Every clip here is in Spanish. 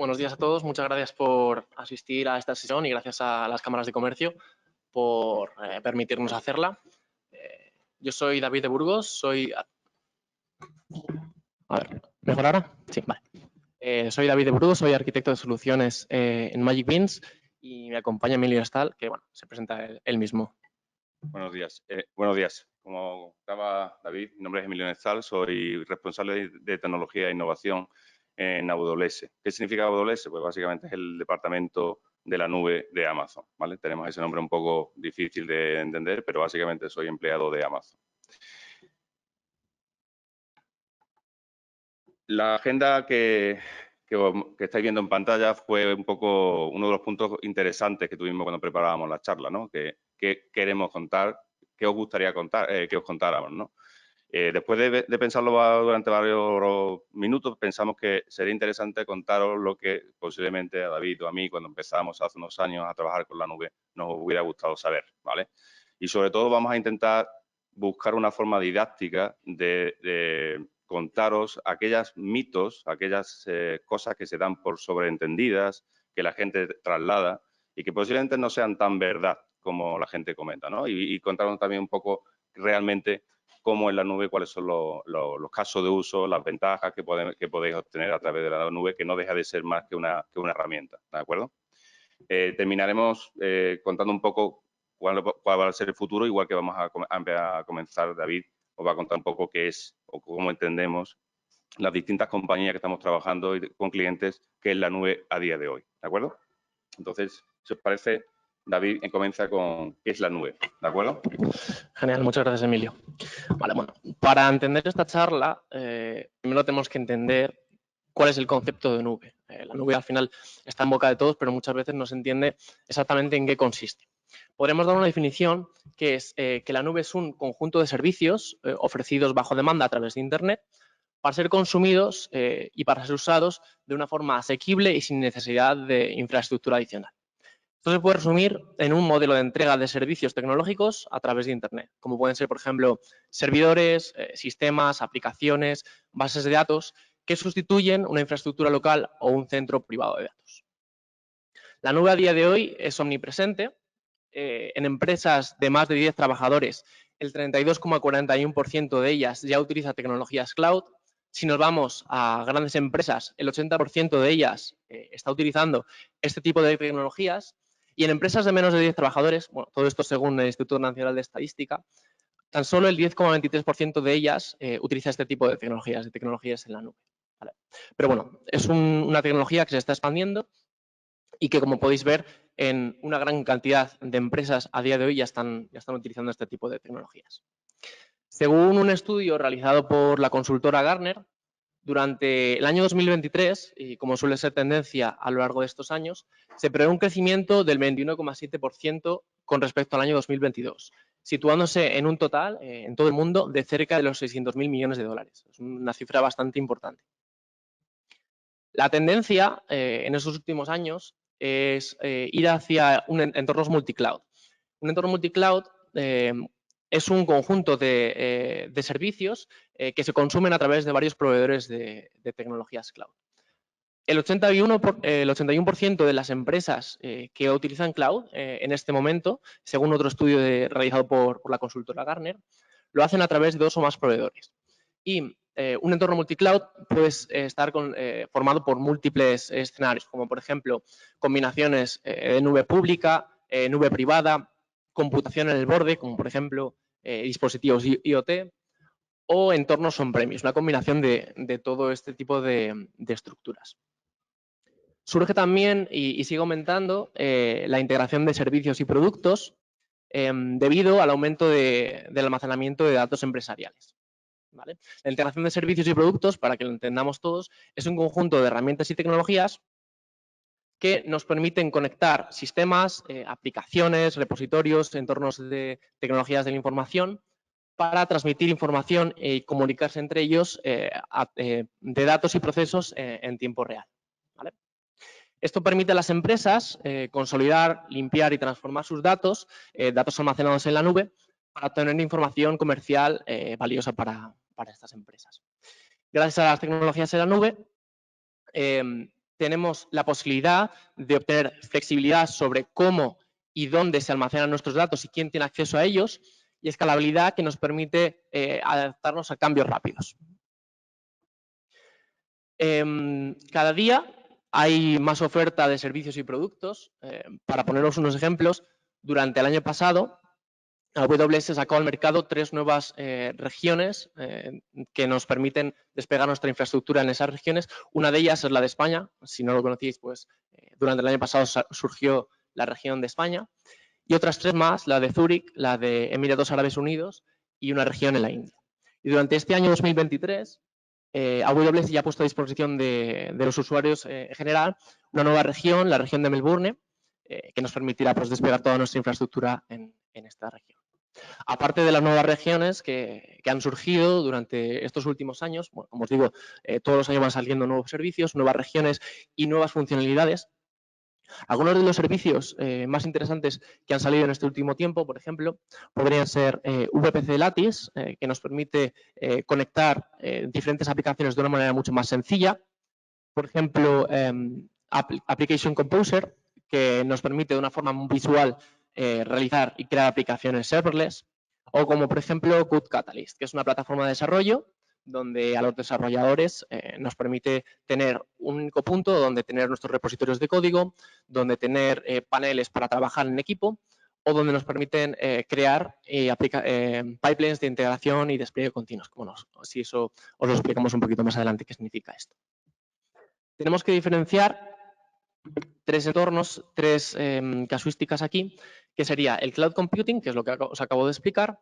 Buenos días a todos. Muchas gracias por asistir a esta sesión y gracias a las cámaras de comercio por permitirnos hacerla. Yo soy David de Burgos, soy... A ver, ¿mejor ahora? Sí, vale. Soy David de Burgos, soy arquitecto de soluciones en Magic Beans y me acompaña Emilio Estal, que bueno, se presenta él mismo. Buenos días. Buenos días. Como estaba David, mi nombre es Emilio Estal, soy responsable de tecnología e innovación en AWS. ¿Qué significa AWS? Pues básicamente es el departamento de la nube de Amazon, ¿vale? Tenemos ese nombre un poco difícil de entender, pero básicamente soy empleado de Amazon. La agenda que estáis viendo en pantalla fue un poco uno de los puntos interesantes que tuvimos cuando preparábamos la charla, ¿no? ¿Qué queremos contar? ¿Qué os gustaría contar, que os contáramos, ¿no? Después de pensarlo durante varios minutos, pensamos que sería interesante contaros lo que posiblemente a David o a mí, cuando empezamos hace unos años a trabajar con la nube, nos hubiera gustado saber, ¿vale? Y sobre todo vamos a intentar buscar una forma didáctica de contaros aquellos mitos, aquellas cosas que se dan por sobreentendidas, que la gente traslada y que posiblemente no sean tan verdad como la gente comenta, ¿no? Y contaros también un poco realmente cómo en la nube, cuáles son los casos de uso, las ventajas que podéis obtener a través de la nube, que no deja de ser más que una herramienta, ¿de acuerdo? Terminaremos contando un poco cuál va a ser el futuro, igual que vamos a comenzar, David os va a contar un poco qué es o cómo entendemos las distintas compañías que estamos trabajando con clientes que es la nube a día de hoy, ¿de acuerdo? Entonces, si os parece, David comienza con qué es la nube, ¿de acuerdo? Genial, muchas gracias, Emilio. Vale, bueno, para entender esta charla, primero tenemos que entender cuál es el concepto de nube. La nube al final está en boca de todos, pero muchas veces no se entiende exactamente en qué consiste. Podremos dar una definición que es que la nube es un conjunto de servicios ofrecidos bajo demanda a través de Internet para ser consumidos y para ser usados de una forma asequible y sin necesidad de infraestructura adicional. Esto se puede resumir en un modelo de entrega de servicios tecnológicos a través de Internet, como pueden ser, por ejemplo, servidores, sistemas, aplicaciones, bases de datos que sustituyen una infraestructura local o un centro privado de datos. La nube a día de hoy es omnipresente. En empresas de más de 10 trabajadores, el 32,41% de ellas ya utiliza tecnologías cloud. Si nos vamos a grandes empresas, el 80% de ellas está utilizando este tipo de tecnologías. Y en empresas de menos de 10 trabajadores, bueno, todo esto según el Instituto Nacional de Estadística, tan solo el 10,23% de ellas utiliza este tipo de tecnologías en la nube. ¿Vale? Pero bueno, es una tecnología que se está expandiendo y que, como podéis ver, en una gran cantidad de empresas a día de hoy ya están utilizando este tipo de tecnologías. Según un estudio realizado por la consultora Gartner, durante el año 2023, y como suele ser tendencia a lo largo de estos años, se prevé un crecimiento del 21,7% con respecto al año 2022, situándose en un total, en todo el mundo, de cerca de los 600.000 millones de dólares. Es una cifra bastante importante. La tendencia en esos últimos años es ir hacia entornos multicloud. Un entorno multicloud es un conjunto de servicios que se consumen a través de varios proveedores de tecnologías cloud. El 81% de las empresas que utilizan cloud en este momento, según otro estudio realizado por la consultora Gartner, lo hacen a través de 2 o más proveedores. Y un entorno multicloud puede estar formado por múltiples escenarios, como por ejemplo combinaciones de nube pública, nube privada, computación en el borde, como por ejemplo dispositivos IoT, o entornos on-premise, una combinación de todo este tipo de estructuras. Surge también y sigue aumentando la integración de servicios y productos debido al aumento del almacenamiento de datos empresariales. ¿Vale? La integración de servicios y productos, para que lo entendamos todos, es un conjunto de herramientas y tecnologías que nos permiten conectar sistemas, aplicaciones, repositorios, entornos de tecnologías de la información para transmitir información y comunicarse entre ellos de datos y procesos en tiempo real. ¿Vale? Esto permite a las empresas consolidar, limpiar y transformar sus datos, datos almacenados en la nube, para obtener información comercial valiosa para estas empresas. Gracias a las tecnologías en la nube, tenemos la posibilidad de obtener flexibilidad sobre cómo y dónde se almacenan nuestros datos y quién tiene acceso a ellos, y escalabilidad que nos permite adaptarnos a cambios rápidos. Cada día hay más oferta de servicios y productos. Para poneros unos ejemplos, durante el año pasado, AWS sacó al mercado 3 nuevas regiones que nos permiten despegar nuestra infraestructura en esas regiones. Una de ellas es la de España. Si no lo conocéis, pues durante el año pasado surgió la región de España. Y otras 3 más, la de Zúrich, la de Emiratos Árabes Unidos y una región en la India. Y durante este año 2023, AWS ya ha puesto a disposición de los usuarios en general una nueva región, la región de Melbourne, que nos permitirá pues, despegar toda nuestra infraestructura en esta región. Aparte de las nuevas regiones que han surgido durante estos últimos años, bueno, como os digo, todos los años van saliendo nuevos servicios, nuevas regiones y nuevas funcionalidades. Algunos de los servicios más interesantes que han salido en este último tiempo, por ejemplo, podrían ser VPC Lattice, que nos permite conectar diferentes aplicaciones de una manera mucho más sencilla. Por ejemplo, Application Composer, que nos permite de una forma muy visual realizar y crear aplicaciones serverless. O como, por ejemplo, Code Catalyst, que es una plataforma de desarrollo donde a los desarrolladores nos permite tener un único punto donde tener nuestros repositorios de código, donde tener paneles para trabajar en equipo o donde nos permiten crear pipelines de integración y despliegue continuos. Bueno, si eso os lo explicamos un poquito más adelante qué significa esto. Tenemos que diferenciar 3 entornos, 3 casuísticas aquí, que sería el Cloud Computing, que es lo que os acabo de explicar,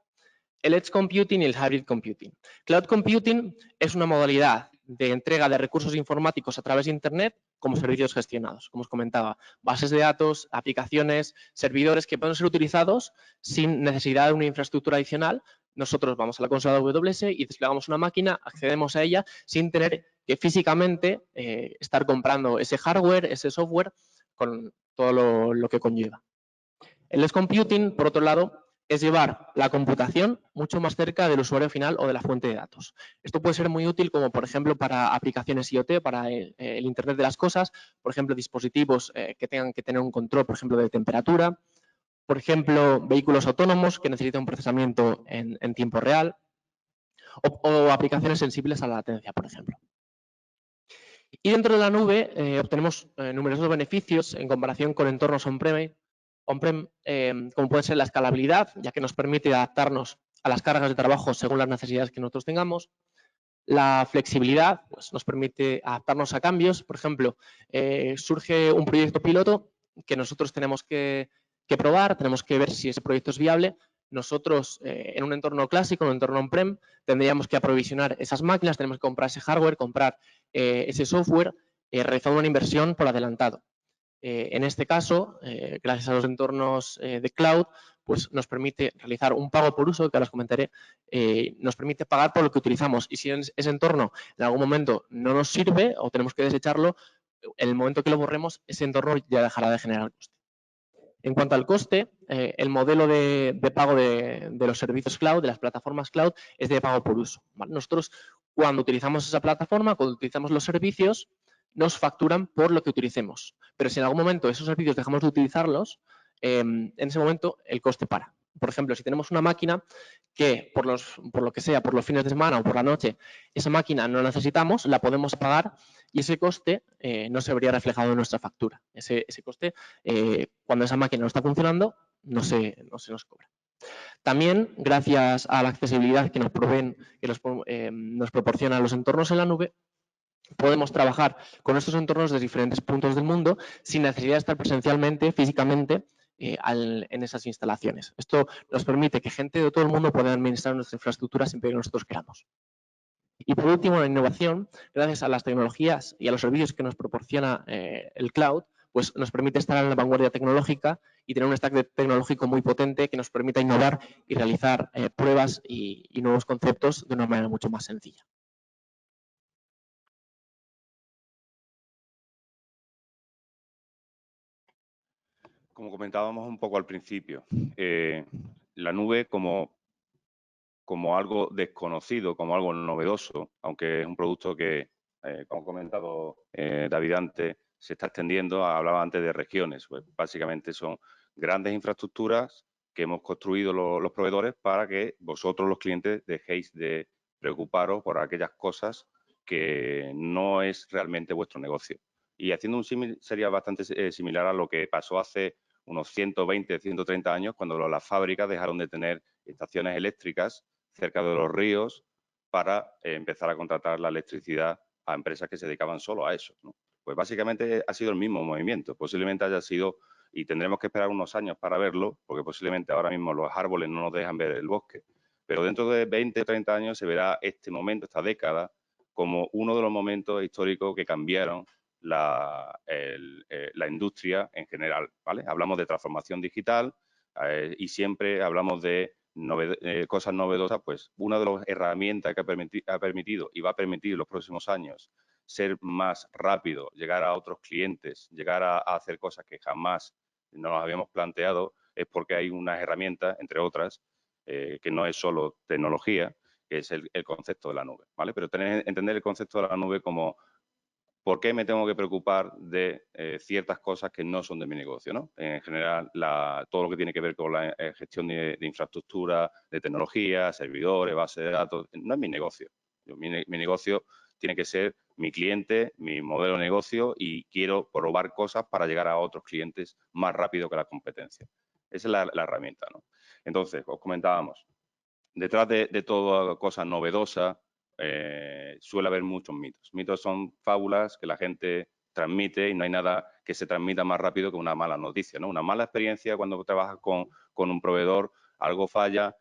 el Edge Computing y el Hybrid Computing. Cloud Computing es una modalidad de entrega de recursos informáticos a través de Internet como servicios gestionados. Como os comentaba, bases de datos, aplicaciones, servidores que pueden ser utilizados sin necesidad de una infraestructura adicional. Nosotros vamos a la consola de AWS y desplegamos una máquina, accedemos a ella sin tener que físicamente estar comprando ese hardware, ese software, con todo lo que conlleva. El Edge Computing, por otro lado, es llevar la computación mucho más cerca del usuario final o de la fuente de datos. Esto puede ser muy útil como, por ejemplo, para aplicaciones IoT, para el Internet de las cosas, por ejemplo, dispositivos que tengan que tener un control, por ejemplo, de temperatura, por ejemplo, vehículos autónomos que necesitan un procesamiento en tiempo real o aplicaciones sensibles a la latencia, por ejemplo. Y dentro de la nube obtenemos numerosos beneficios en comparación con entornos on-prem, como puede ser la escalabilidad, ya que nos permite adaptarnos a las cargas de trabajo según las necesidades que nosotros tengamos. La flexibilidad, pues nos permite adaptarnos a cambios. Por ejemplo, surge un proyecto piloto que nosotros tenemos que probar, tenemos que ver si ese proyecto es viable. Nosotros, en un entorno clásico, en un entorno on-prem, tendríamos que aprovisionar esas máquinas, tenemos que comprar ese hardware, comprar ese software, realizar una inversión por adelantado. En este caso, gracias a los entornos de cloud, pues nos permite realizar un pago por uso, que ahora os comentaré, nos permite pagar por lo que utilizamos. Y si ese entorno en algún momento no nos sirve o tenemos que desecharlo, en el momento que lo borremos, ese entorno ya dejará de generar coste. En cuanto al coste, el modelo de pago de los servicios cloud, de las plataformas cloud, es de pago por uso. ¿Vale? Nosotros, cuando utilizamos esa plataforma, cuando utilizamos los servicios, nos facturan por lo que utilicemos. Pero si en algún momento esos servicios dejamos de utilizarlos, en ese momento el coste para. Por ejemplo, si tenemos una máquina que por lo que sea, por los fines de semana o por la noche, esa máquina no la necesitamos, la podemos pagar y ese coste no se vería reflejado en nuestra factura. Ese coste, cuando esa máquina no está funcionando, no se nos cobra. También, gracias a la accesibilidad que nos proveen, que nos proporcionan los entornos en la nube, podemos trabajar con estos entornos de diferentes puntos del mundo sin necesidad de estar presencialmente, físicamente, en esas instalaciones. Esto nos permite que gente de todo el mundo pueda administrar nuestra infraestructura siempre que nosotros queramos. Y por último, la innovación, gracias a las tecnologías y a los servicios que nos proporciona el cloud, pues nos permite estar en la vanguardia tecnológica y tener un stack tecnológico muy potente que nos permita innovar y realizar pruebas y nuevos conceptos de una manera mucho más sencilla. Como comentábamos un poco al principio, la nube como algo desconocido, como algo novedoso, aunque es un producto que, como ha comentado David antes, se está extendiendo, hablaba antes de regiones, pues básicamente son grandes infraestructuras que hemos construido los proveedores para que vosotros, los clientes, dejéis de preocuparos por aquellas cosas que no es realmente vuestro negocio. Y haciendo un símil sería bastante similar a lo que pasó hace unos 120, 130 años, cuando las fábricas dejaron de tener estaciones eléctricas cerca de los ríos para empezar a contratar la electricidad a empresas que se dedicaban solo a eso, ¿no? Pues básicamente ha sido el mismo movimiento. Posiblemente haya sido, y tendremos que esperar unos años para verlo, porque posiblemente ahora mismo los árboles no nos dejan ver el bosque, pero dentro de 20 o 30 años se verá este momento, esta década, como uno de los momentos históricos que cambiaron la industria en general, ¿vale? Hablamos de transformación digital y siempre hablamos de cosas novedosas, pues una de las herramientas que ha permitido y va a permitir en los próximos años ser más rápido, llegar a otros clientes, llegar a hacer cosas que jamás nos habíamos planteado, es porque hay unas herramientas, entre otras, que no es solo tecnología, que es el concepto de la nube, ¿vale? Pero entender el concepto de la nube como ¿por qué me tengo que preocupar de ciertas cosas que no son de mi negocio, ¿no? En general, todo lo que tiene que ver con la gestión de infraestructura, de tecnología, servidores, bases de datos, no es mi negocio. Mi negocio tiene que ser mi cliente, mi modelo de negocio y quiero probar cosas para llegar a otros clientes más rápido que la competencia. Esa es la herramienta, ¿no? Entonces, os comentábamos, detrás de toda cosa novedosa suele haber muchos mitos. Mitos son fábulas que la gente transmite y no hay nada que se transmita más rápido que una mala noticia, ¿no? Una mala experiencia cuando trabajas con un proveedor, algo falla,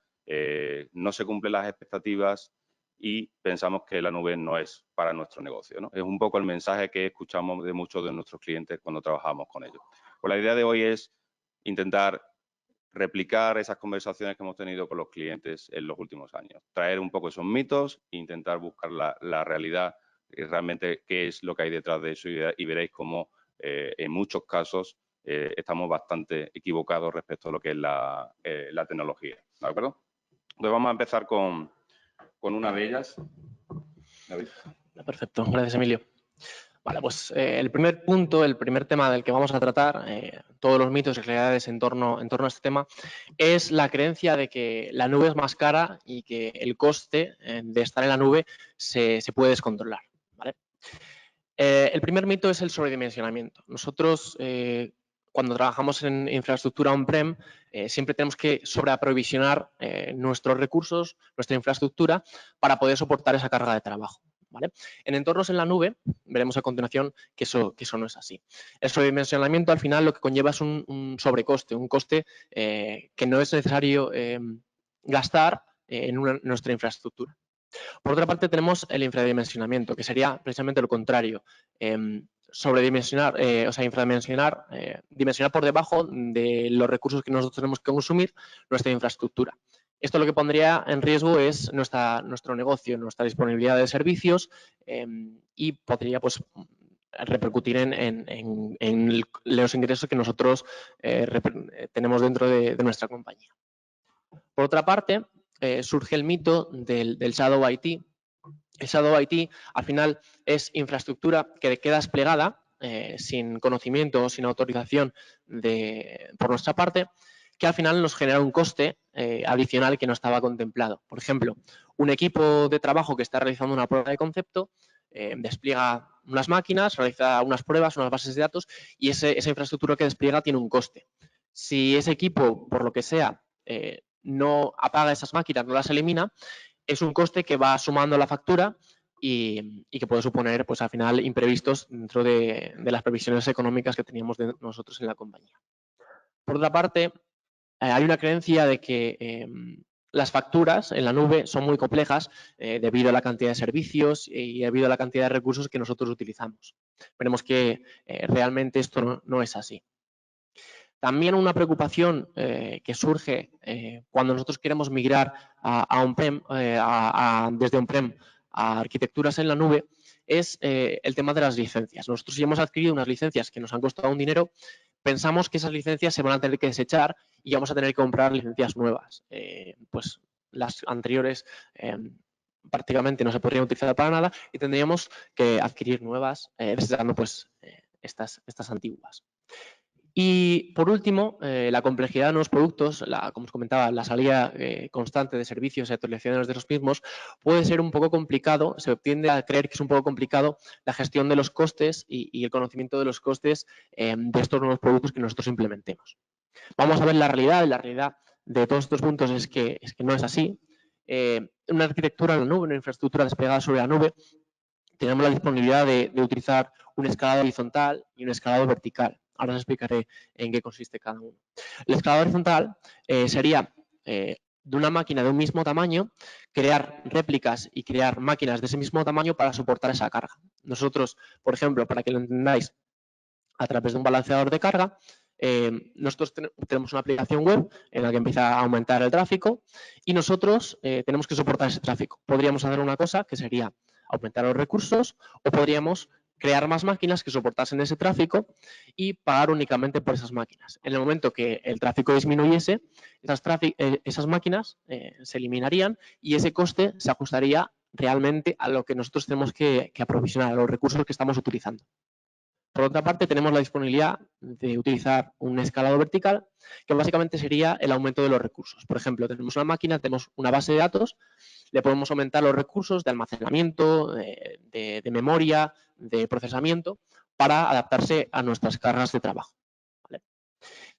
no se cumplen las expectativas y pensamos que la nube no es para nuestro negocio, ¿no? Es un poco el mensaje que escuchamos de muchos de nuestros clientes cuando trabajamos con ellos. Pues la idea de hoy es intentar replicar esas conversaciones que hemos tenido con los clientes en los últimos años. Traer un poco esos mitos e intentar buscar la realidad y realmente qué es lo que hay detrás de eso y veréis cómo en muchos casos estamos bastante equivocados respecto a lo que es la tecnología. ¿De acuerdo? Entonces vamos a empezar con una de ellas. David. Perfecto, gracias Emilio. Vale, pues el primer punto, el primer tema del que vamos a tratar, todos los mitos y realidades en torno a este tema, es la creencia de que la nube es más cara y que el coste de estar en la nube se puede descontrolar, ¿vale? El primer mito es el sobredimensionamiento. Nosotros, cuando trabajamos en infraestructura on-prem, siempre tenemos que sobreaprovisionar nuestros recursos, nuestra infraestructura, para poder soportar esa carga de trabajo, ¿vale? En entornos en la nube, veremos a continuación que eso no es así. El sobredimensionamiento, al final, lo que conlleva es un sobrecoste, un coste que no es necesario gastar en nuestra infraestructura. Por otra parte, tenemos el infradimensionamiento, que sería precisamente lo contrario. Sobredimensionar, infradimensionar, dimensionar por debajo de los recursos que nosotros tenemos que consumir nuestra infraestructura. Esto lo que pondría en riesgo es nuestro negocio, nuestra disponibilidad de servicios y podría pues, repercutir en los ingresos que nosotros tenemos dentro de nuestra compañía. Por otra parte, surge el mito del Shadow IT. El Shadow IT, al final, es infraestructura que queda desplegada sin conocimiento o sin autorización por nuestra parte, que al final nos genera un coste adicional que no estaba contemplado. Por ejemplo, un equipo de trabajo que está realizando una prueba de concepto despliega unas máquinas, realiza unas pruebas, unas bases de datos y esa infraestructura que despliega tiene un coste. Si ese equipo, por lo que sea, no apaga esas máquinas, no las elimina, es un coste que va sumando la factura y que puede suponer, pues al final, imprevistos dentro de las previsiones económicas que teníamos nosotros en la compañía. Por otra parte, hay una creencia de que las facturas en la nube son muy complejas debido a la cantidad de servicios y debido a la cantidad de recursos que nosotros utilizamos. Veremos que realmente esto no es así. También una preocupación que surge cuando nosotros queremos migrar desde on-prem a arquitecturas en la nube es el tema de las licencias. Nosotros, si hemos adquirido unas licencias que nos han costado un dinero, pensamos que esas licencias se van a tener que desechar y vamos a tener que comprar licencias nuevas. Pues las anteriores prácticamente no se podrían utilizar para nada y tendríamos que adquirir nuevas, desechando pues estas antiguas. Y por último, la complejidad de nuevos productos, como os comentaba, la salida constante de servicios y actualizaciones de los mismos puede ser un poco complicado, se tiende a creer que es un poco complicado la gestión de los costes y el conocimiento de los costes de estos nuevos productos que nosotros implementemos. Vamos a ver la realidad, y la realidad de todos estos puntos es que no es así. Una arquitectura en la nube, una infraestructura desplegada sobre la nube, tenemos la disponibilidad de utilizar un escalado horizontal y un escalado vertical. Ahora os explicaré en qué consiste cada uno. El escalado horizontal sería de una máquina de un mismo tamaño, crear réplicas y crear máquinas de ese mismo tamaño para soportar esa carga. Nosotros, por ejemplo, para que lo entendáis, a través de un balanceador de carga, nosotros tenemos una aplicación web en la que empieza a aumentar el tráfico y nosotros tenemos que soportar ese tráfico. Podríamos hacer una cosa que sería aumentar los recursos o podríamos crear más máquinas que soportasen ese tráfico y pagar únicamente por esas máquinas. En el momento que el tráfico disminuyese, esas máquinas se eliminarían y ese coste se ajustaría realmente a lo que nosotros tenemos que aprovisionar, a los recursos que estamos utilizando. Por otra parte, tenemos la disponibilidad de utilizar un escalado vertical, que básicamente sería el aumento de los recursos. Por ejemplo, tenemos una máquina, tenemos una base de datos, le podemos aumentar los recursos de almacenamiento, de memoria, de procesamiento, para adaptarse a nuestras cargas de trabajo. ¿Vale?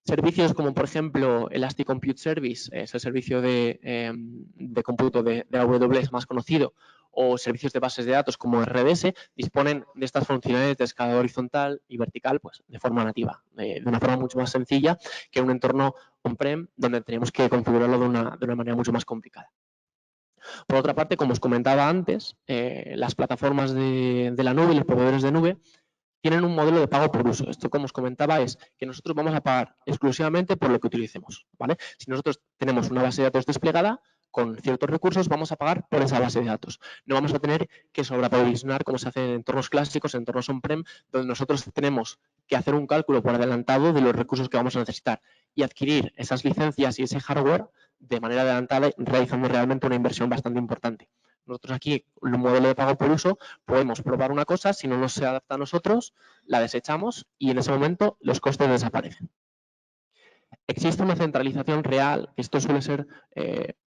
Servicios como, por ejemplo, Elastic Compute Service, es el servicio de cómputo de AWS más conocido, o servicios de bases de datos como RDS, disponen de estas funcionalidades de escalado horizontal y vertical pues, de forma nativa, de una forma mucho más sencilla que un entorno on-prem donde tenemos que configurarlo de una manera mucho más complicada. Por otra parte, como os comentaba antes, las plataformas de la nube y los proveedores de nube tienen un modelo de pago por uso. Esto, como os comentaba, es que nosotros vamos a pagar exclusivamente por lo que utilicemos. ¿Vale? Si nosotros tenemos una base de datos desplegada, con ciertos recursos vamos a pagar por esa base de datos. No vamos a tener que sobreprovisionar como se hace en entornos clásicos, en entornos on-prem, donde nosotros tenemos que hacer un cálculo por adelantado de los recursos que vamos a necesitar y adquirir esas licencias y ese hardware de manera adelantada, realizando realmente una inversión bastante importante. Nosotros aquí, en un modelo de pago por uso, podemos probar una cosa, si no nos se adapta a nosotros, la desechamos y en ese momento los costes desaparecen. Existe una centralización real, esto suele ser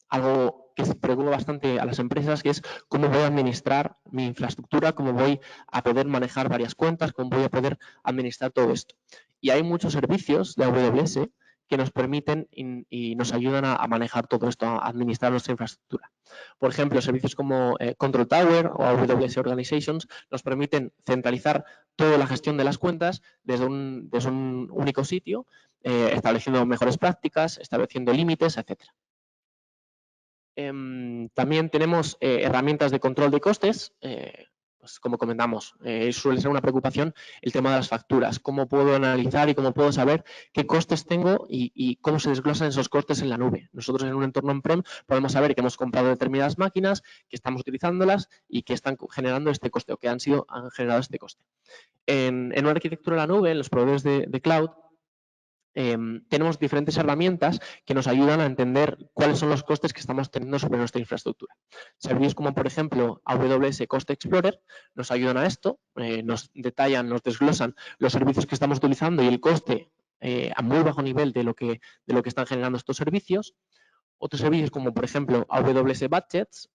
algo que se preocupa bastante a las empresas, que es cómo voy a administrar mi infraestructura, cómo voy a poder manejar varias cuentas, cómo voy a poder administrar todo esto. Y hay muchos servicios de AWS que nos permiten y nos ayudan a manejar todo esto, a administrar nuestra infraestructura. Por ejemplo, servicios como Control Tower o AWS Organizations nos permiten centralizar toda la gestión de las cuentas desde un único sitio, estableciendo mejores prácticas, estableciendo límites, etc. También tenemos herramientas de control de costes. Pues como comentamos, suele ser una preocupación el tema de las facturas. ¿Cómo puedo analizar y cómo puedo saber qué costes tengo y cómo se desglosan esos costes en la nube? Nosotros en un entorno on-prem podemos saber que hemos comprado determinadas máquinas, que estamos utilizándolas y que están generando este coste o que han generado este coste. En una arquitectura en la nube, en los proveedores de cloud, tenemos diferentes herramientas que nos ayudan a entender cuáles son los costes que estamos teniendo sobre nuestra infraestructura. Servicios como, por ejemplo, AWS Cost Explorer nos ayudan a esto, nos detallan, nos desglosan los servicios que estamos utilizando y el coste a muy bajo nivel de lo que están generando estos servicios. Otros servicios como, por ejemplo, AWS Budgets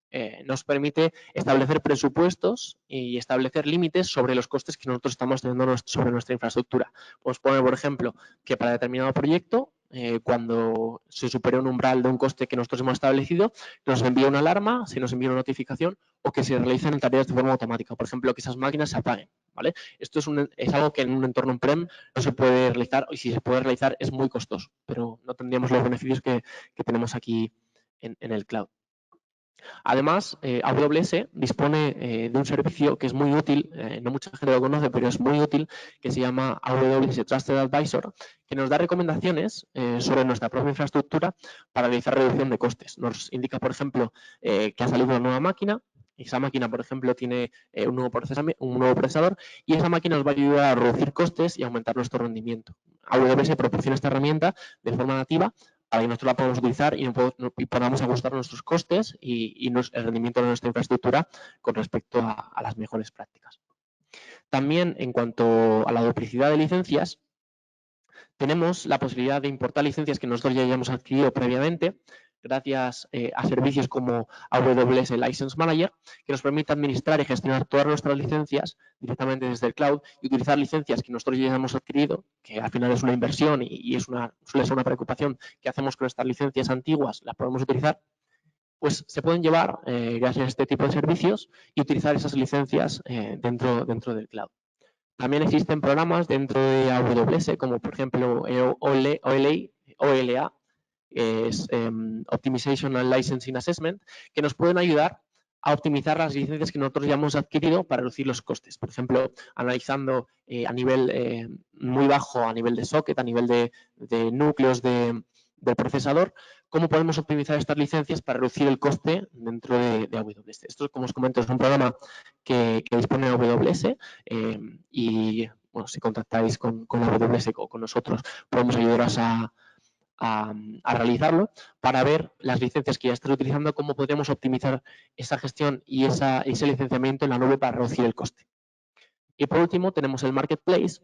nos permite establecer presupuestos y establecer límites sobre los costes que nosotros estamos teniendo sobre nuestra infraestructura. Podemos poner, por ejemplo, que para determinado proyecto, cuando se supere un umbral de un coste que nosotros hemos establecido, nos envía una alarma, se nos envía una notificación o que se realicen tareas de forma automática. Por ejemplo, que esas máquinas se apaguen. ¿Vale? Esto es algo que en un entorno on-prem no se puede realizar y si se puede realizar es muy costoso, pero no tendríamos los beneficios que tenemos aquí en el cloud. Además, AWS dispone de un servicio que es muy útil, no mucha gente lo conoce, pero es muy útil, que se llama AWS Trusted Advisor, que nos da recomendaciones sobre nuestra propia infraestructura para realizar reducción de costes. Nos indica, por ejemplo, que ha salido una nueva máquina, y esa máquina, por ejemplo, tiene un nuevo procesador y esa máquina nos va a ayudar a reducir costes y aumentar nuestro rendimiento. AWS proporciona esta herramienta de forma nativa para que nosotros la podamos utilizar y podamos ajustar nuestros costes y el rendimiento de nuestra infraestructura con respecto a las mejores prácticas. También, en cuanto a la duplicidad de licencias, tenemos la posibilidad de importar licencias que nosotros ya hayamos adquirido previamente, gracias a servicios como AWS License Manager, que nos permite administrar y gestionar todas nuestras licencias directamente desde el cloud y utilizar licencias que nosotros ya hemos adquirido, que al final es una inversión y suele ser una preocupación que hacemos con estas licencias antiguas, las podemos utilizar, pues se pueden llevar gracias a este tipo de servicios y utilizar esas licencias dentro del cloud. También existen programas dentro de AWS, como por ejemplo OLA, es Optimization and Licensing Assessment, que nos pueden ayudar a optimizar las licencias que nosotros ya hemos adquirido para reducir los costes. Por ejemplo, analizando a nivel muy bajo, a nivel de socket, a nivel de núcleos del procesador, cómo podemos optimizar estas licencias para reducir el coste dentro de AWS. Esto, como os comento, es un programa que dispone de AWS y, bueno, si contactáis con AWS o con nosotros, podemos ayudaros a realizarlo para ver las licencias que ya estáis utilizando, cómo podríamos optimizar esa gestión y ese licenciamiento en la nube para reducir el coste. Y por último, tenemos el Marketplace,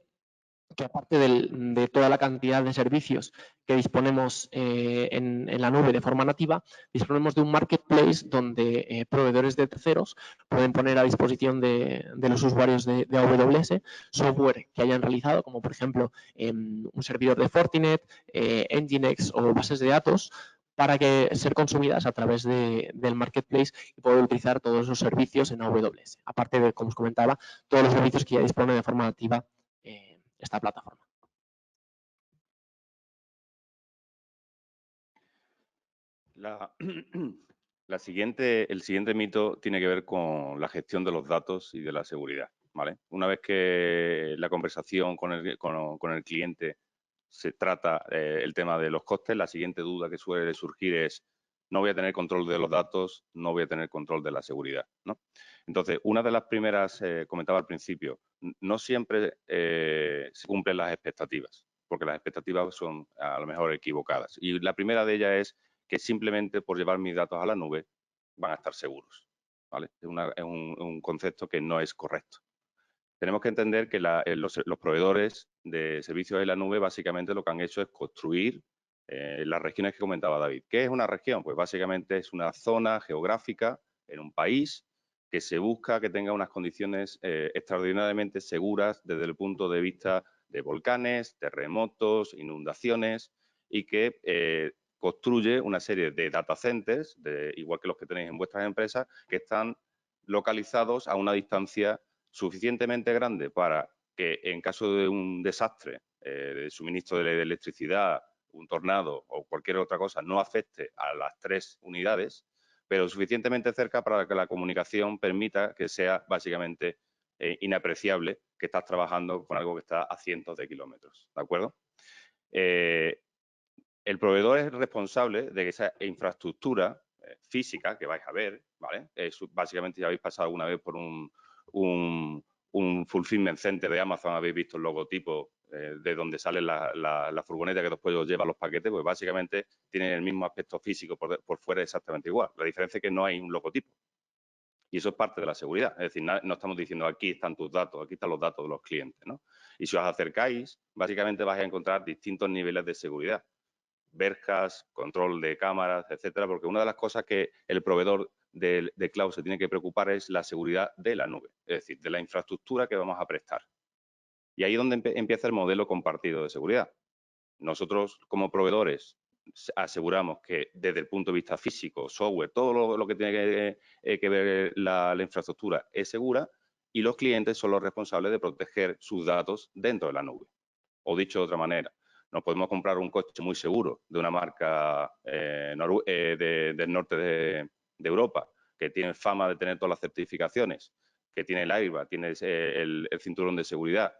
que aparte de toda la cantidad de servicios que disponemos en la nube de forma nativa, disponemos de un marketplace donde proveedores de terceros pueden poner a disposición de los usuarios de AWS software que hayan realizado, como por ejemplo un servidor de Fortinet, Nginx o bases de datos, para que ser consumidas a través del marketplace y poder utilizar todos esos servicios en AWS. Aparte de, como os comentaba, todos los servicios que ya dispone de forma nativa esta plataforma. El siguiente mito tiene que ver con la gestión de los datos y de la seguridad, ¿vale? Una vez que la conversación con el cliente se trata el tema de los costes, la siguiente duda que suele surgir es: no voy a tener control de los datos, no voy a tener control de la seguridad, ¿no? Entonces, una de las primeras, comentaba al principio, no siempre se cumplen las expectativas, porque las expectativas son a lo mejor equivocadas. Y la primera de ellas es que simplemente por llevar mis datos a la nube van a estar seguros, ¿vale? Es un concepto que no es correcto. Tenemos que entender que los proveedores de servicios en la nube básicamente lo que han hecho es construir las regiones que comentaba David. ¿Qué es una región? Pues básicamente es una zona geográfica en un país que se busca que tenga unas condiciones extraordinariamente seguras desde el punto de vista de volcanes, terremotos, inundaciones, y que construye una serie de data centers, igual que los que tenéis en vuestras empresas, que están localizados a una distancia suficientemente grande para que en caso de un desastre de suministro de electricidad, un tornado o cualquier otra cosa no afecte a las 3 unidades, pero suficientemente cerca para que la comunicación permita que sea básicamente inapreciable que estás trabajando con algo que está a cientos de kilómetros, ¿de acuerdo? El proveedor es responsable de que esa infraestructura física que vais a ver, ¿vale? Básicamente, si habéis pasado alguna vez por un fulfillment center de Amazon, habéis visto el logotipo de donde sale la furgoneta que después os lleva los paquetes, pues básicamente tienen el mismo aspecto físico por fuera exactamente igual. La diferencia es que no hay un logotipo. Y eso es parte de la seguridad. Es decir, no estamos diciendo aquí están tus datos, aquí están los datos de los clientes, ¿no? Y si os acercáis, básicamente vais a encontrar distintos niveles de seguridad. Verjas, control de cámaras, etcétera, porque una de las cosas que el proveedor de cloud se tiene que preocupar es la seguridad de la nube, es decir, de la infraestructura que vamos a prestar. Y ahí es donde empieza el modelo compartido de seguridad. Nosotros, como proveedores, aseguramos que desde el punto de vista físico, software, todo lo que tiene que ver la infraestructura es segura, y los clientes son los responsables de proteger sus datos dentro de la nube. O dicho de otra manera, nos podemos comprar un coche muy seguro de una marca del norte de Europa, que tiene fama de tener todas las certificaciones, que tiene el airbag, tiene el cinturón de seguridad.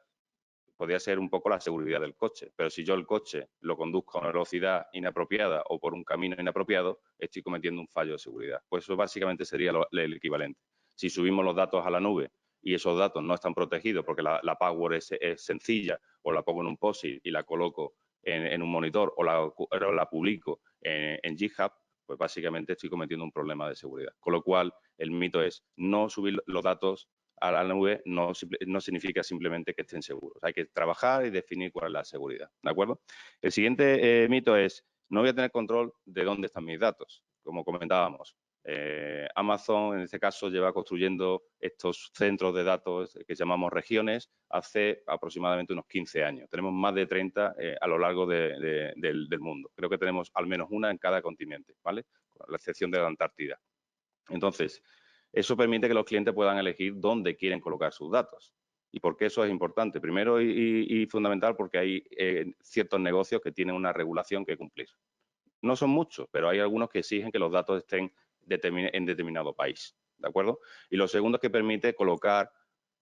Podría ser un poco la seguridad del coche, pero si yo el coche lo conduzco a una velocidad inapropiada o por un camino inapropiado, estoy cometiendo un fallo de seguridad. Pues eso básicamente sería el equivalente. Si subimos los datos a la nube y esos datos no están protegidos porque la password es sencilla, o la pongo en un POSIT y la coloco en un monitor, o la publico en GitHub, pues básicamente estoy cometiendo un problema de seguridad. Con lo cual, el mito es no subir los datos a la nube no significa simplemente que estén seguros. Hay que trabajar y definir cuál es la seguridad, ¿de acuerdo? El siguiente mito es, no voy a tener control de dónde están mis datos, como comentábamos. Amazon, en este caso, lleva construyendo estos centros de datos que llamamos regiones hace aproximadamente unos 15 años. Tenemos más de 30 a lo largo del mundo. Creo que tenemos al menos una en cada continente, ¿vale? Con la excepción de la Antártida. Entonces, eso permite que los clientes puedan elegir dónde quieren colocar sus datos. ¿Y por qué eso es importante? Primero y fundamental porque hay ciertos negocios que tienen una regulación que cumplir. No son muchos, pero hay algunos que exigen que los datos estén en determinado país, ¿de acuerdo? Y lo segundo es que permite colocar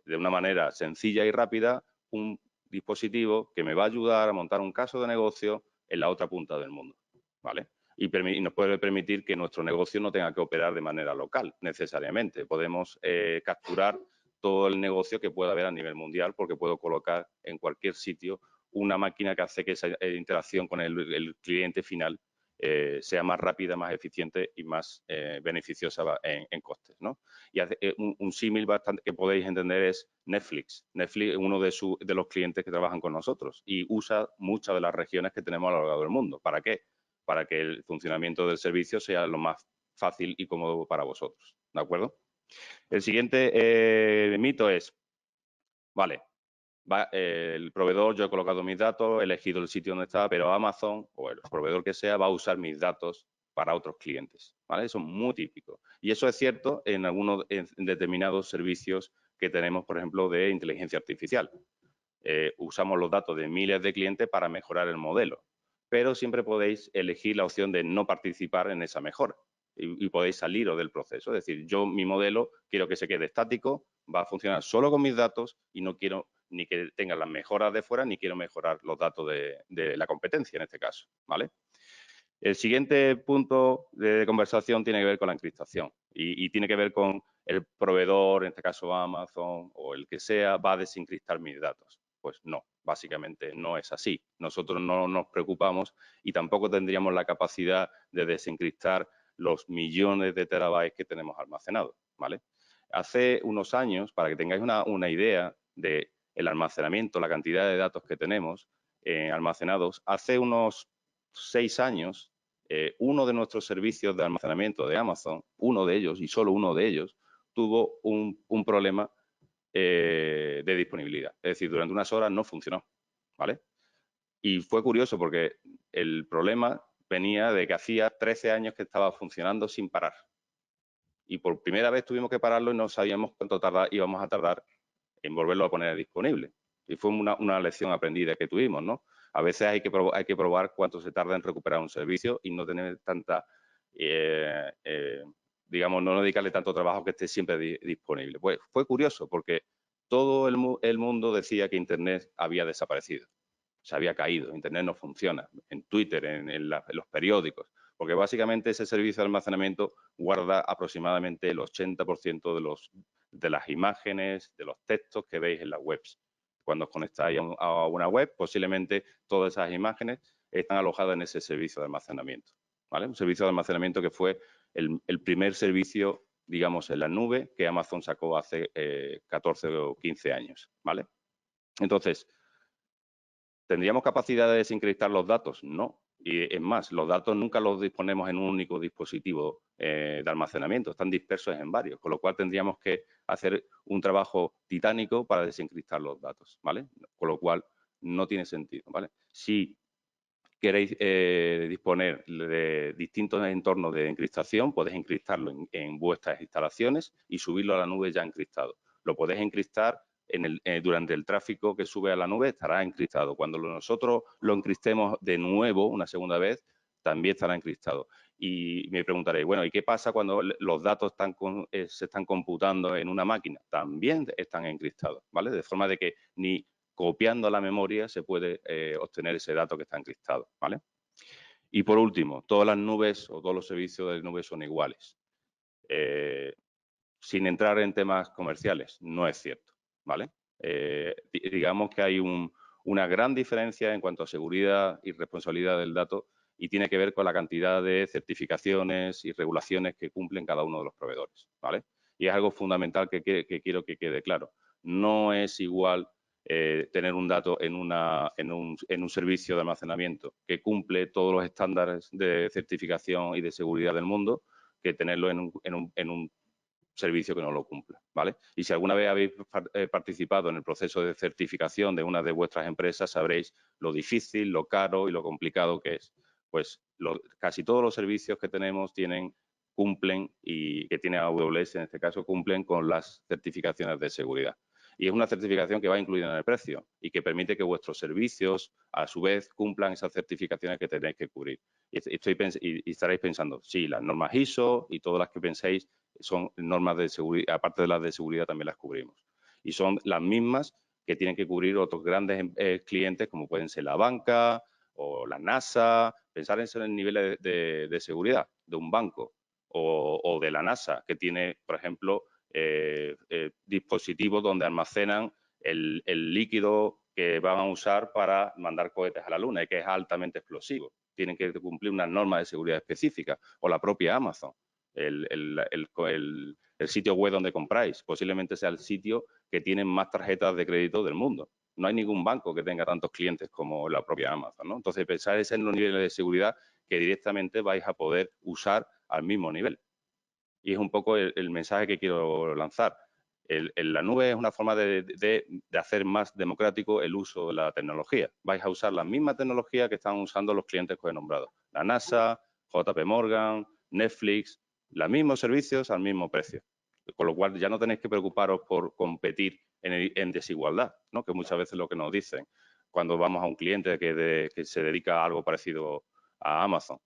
de una manera sencilla y rápida un dispositivo que me va a ayudar a montar un caso de negocio en la otra punta del mundo, ¿vale? Y nos puede permitir que nuestro negocio no tenga que operar de manera local, necesariamente. Podemos capturar todo el negocio que pueda haber a nivel mundial porque puedo colocar en cualquier sitio una máquina que hace que esa interacción con el cliente final sea más rápida, más eficiente y más beneficiosa en costes, ¿no? Y un símil bastante que podéis entender es Netflix. Netflix es uno de los clientes que trabajan con nosotros y usa muchas de las regiones que tenemos a lo largo del mundo. ¿Para qué? Para que el funcionamiento del servicio sea lo más fácil y cómodo para vosotros, ¿de acuerdo? El siguiente mito es, vale, el proveedor, yo he colocado mis datos, he elegido el sitio donde está, pero Amazon o el proveedor que sea va a usar mis datos para otros clientes, ¿vale? Eso es muy típico. Y eso es cierto en determinados servicios que tenemos, por ejemplo, de inteligencia artificial. Usamos los datos de miles de clientes para mejorar el modelo, pero siempre podéis elegir la opción de no participar en esa mejora y podéis saliros del proceso. Es decir, yo mi modelo quiero que se quede estático, va a funcionar solo con mis datos y no quiero ni que tenga las mejoras de fuera, ni quiero mejorar los datos de la competencia en este caso, ¿vale? El siguiente punto de conversación tiene que ver con la encriptación y tiene que ver con el proveedor, en este caso Amazon o el que sea, va a desencriptar mis datos. Pues no, básicamente no es así. Nosotros no nos preocupamos y tampoco tendríamos la capacidad de desencriptar los millones de terabytes que tenemos almacenados, ¿vale? Hace unos años, para que tengáis una idea de el almacenamiento, la cantidad de datos que tenemos almacenados, hace unos 6 años, uno de nuestros servicios de almacenamiento de Amazon, uno de ellos y solo uno de ellos, tuvo un problema de disponibilidad. Es decir, durante unas horas no funcionó, ¿vale? Y fue curioso porque el problema venía de que hacía 13 años que estaba funcionando sin parar. Y por primera vez tuvimos que pararlo y no sabíamos cuánto íbamos a tardar en volverlo a poner disponible. Y fue una lección aprendida que tuvimos, ¿no? A veces hay que probar cuánto se tarda en recuperar un servicio y no tener tanta, digamos, no dedicarle tanto trabajo que esté siempre disponible. Pues fue curioso porque todo el mundo decía que Internet había desaparecido, se había caído, Internet no funciona, en Twitter, en los periódicos, porque básicamente ese servicio de almacenamiento guarda aproximadamente el 80% de las imágenes, de los textos que veis en las webs. Cuando os conectáis a una web, posiblemente todas esas imágenes están alojadas en ese servicio de almacenamiento, ¿vale? Un servicio de almacenamiento que fue el primer servicio, digamos, en la nube que Amazon sacó hace 14 o 15 años, ¿vale? Entonces, ¿tendríamos capacidad de desencriptar los datos? No. Y es más, los datos nunca los disponemos en un único dispositivo de almacenamiento, están dispersos en varios, con lo cual tendríamos que hacer un trabajo titánico para desencriptar los datos, ¿vale? Con lo cual no tiene sentido, ¿vale? Si queréis disponer de distintos entornos de encriptación, podéis encriptarlo en vuestras instalaciones y subirlo a la nube ya encriptado. Lo podéis encriptar durante el tráfico que sube a la nube, estará encriptado. Cuando nosotros lo encriptemos de nuevo, una segunda vez, también estará encriptado. Y me preguntaréis, bueno, ¿y qué pasa cuando los datos se están computando en una máquina? También están encriptados, ¿vale? De forma de que ni copiando a la memoria se puede obtener ese dato que está encriptado, ¿vale? Y por último, todas las nubes o todos los servicios de nube son iguales. Sin entrar en temas comerciales, no es cierto, ¿vale? Digamos que hay una gran diferencia en cuanto a seguridad y responsabilidad del dato y tiene que ver con la cantidad de certificaciones y regulaciones que cumplen cada uno de los proveedores, ¿vale? Y es algo fundamental que quiero que quede claro. No es igual tener un dato en un servicio de almacenamiento que cumple todos los estándares de certificación y de seguridad del mundo que tenerlo en un servicio que no lo cumple, ¿vale? Y si alguna vez habéis participado en el proceso de certificación de una de vuestras empresas, sabréis lo difícil, lo caro y lo complicado que es. Pues casi todos los servicios que tenemos cumplen, y que tiene AWS en este caso, cumplen con las certificaciones de seguridad. Y es una certificación que va incluida en el precio y que permite que vuestros servicios, a su vez, cumplan esas certificaciones que tenéis que cubrir. Y estaréis pensando, sí, las normas ISO y todas las que penséis son normas de seguridad, aparte de las de seguridad también las cubrimos. Y son las mismas que tienen que cubrir otros grandes clientes como pueden ser la banca o la NASA. Pensar en el nivel de seguridad de un banco o de la NASA, que tiene, por ejemplo, dispositivos donde almacenan el líquido que van a usar para mandar cohetes a la Luna y que es altamente explosivo. Tienen que cumplir unas normas de seguridad específicas, o la propia Amazon. El sitio web donde compráis posiblemente sea el sitio que tiene más tarjetas de crédito del mundo. No hay ningún banco que tenga tantos clientes como la propia Amazon, ¿no? Entonces, pensar en los niveles de seguridad que directamente vais a poder usar al mismo nivel. Y es un poco el mensaje que quiero lanzar. La nube es una forma de hacer más democrático el uso de la tecnología. Vais a usar la misma tecnología que están usando los clientes que he nombrado. La NASA, JP Morgan, Netflix, los mismos servicios al mismo precio. Con lo cual ya no tenéis que preocuparos por competir en desigualdad, ¿no? Que muchas veces es lo que nos dicen cuando vamos a un cliente que se dedica a algo parecido a Amazon.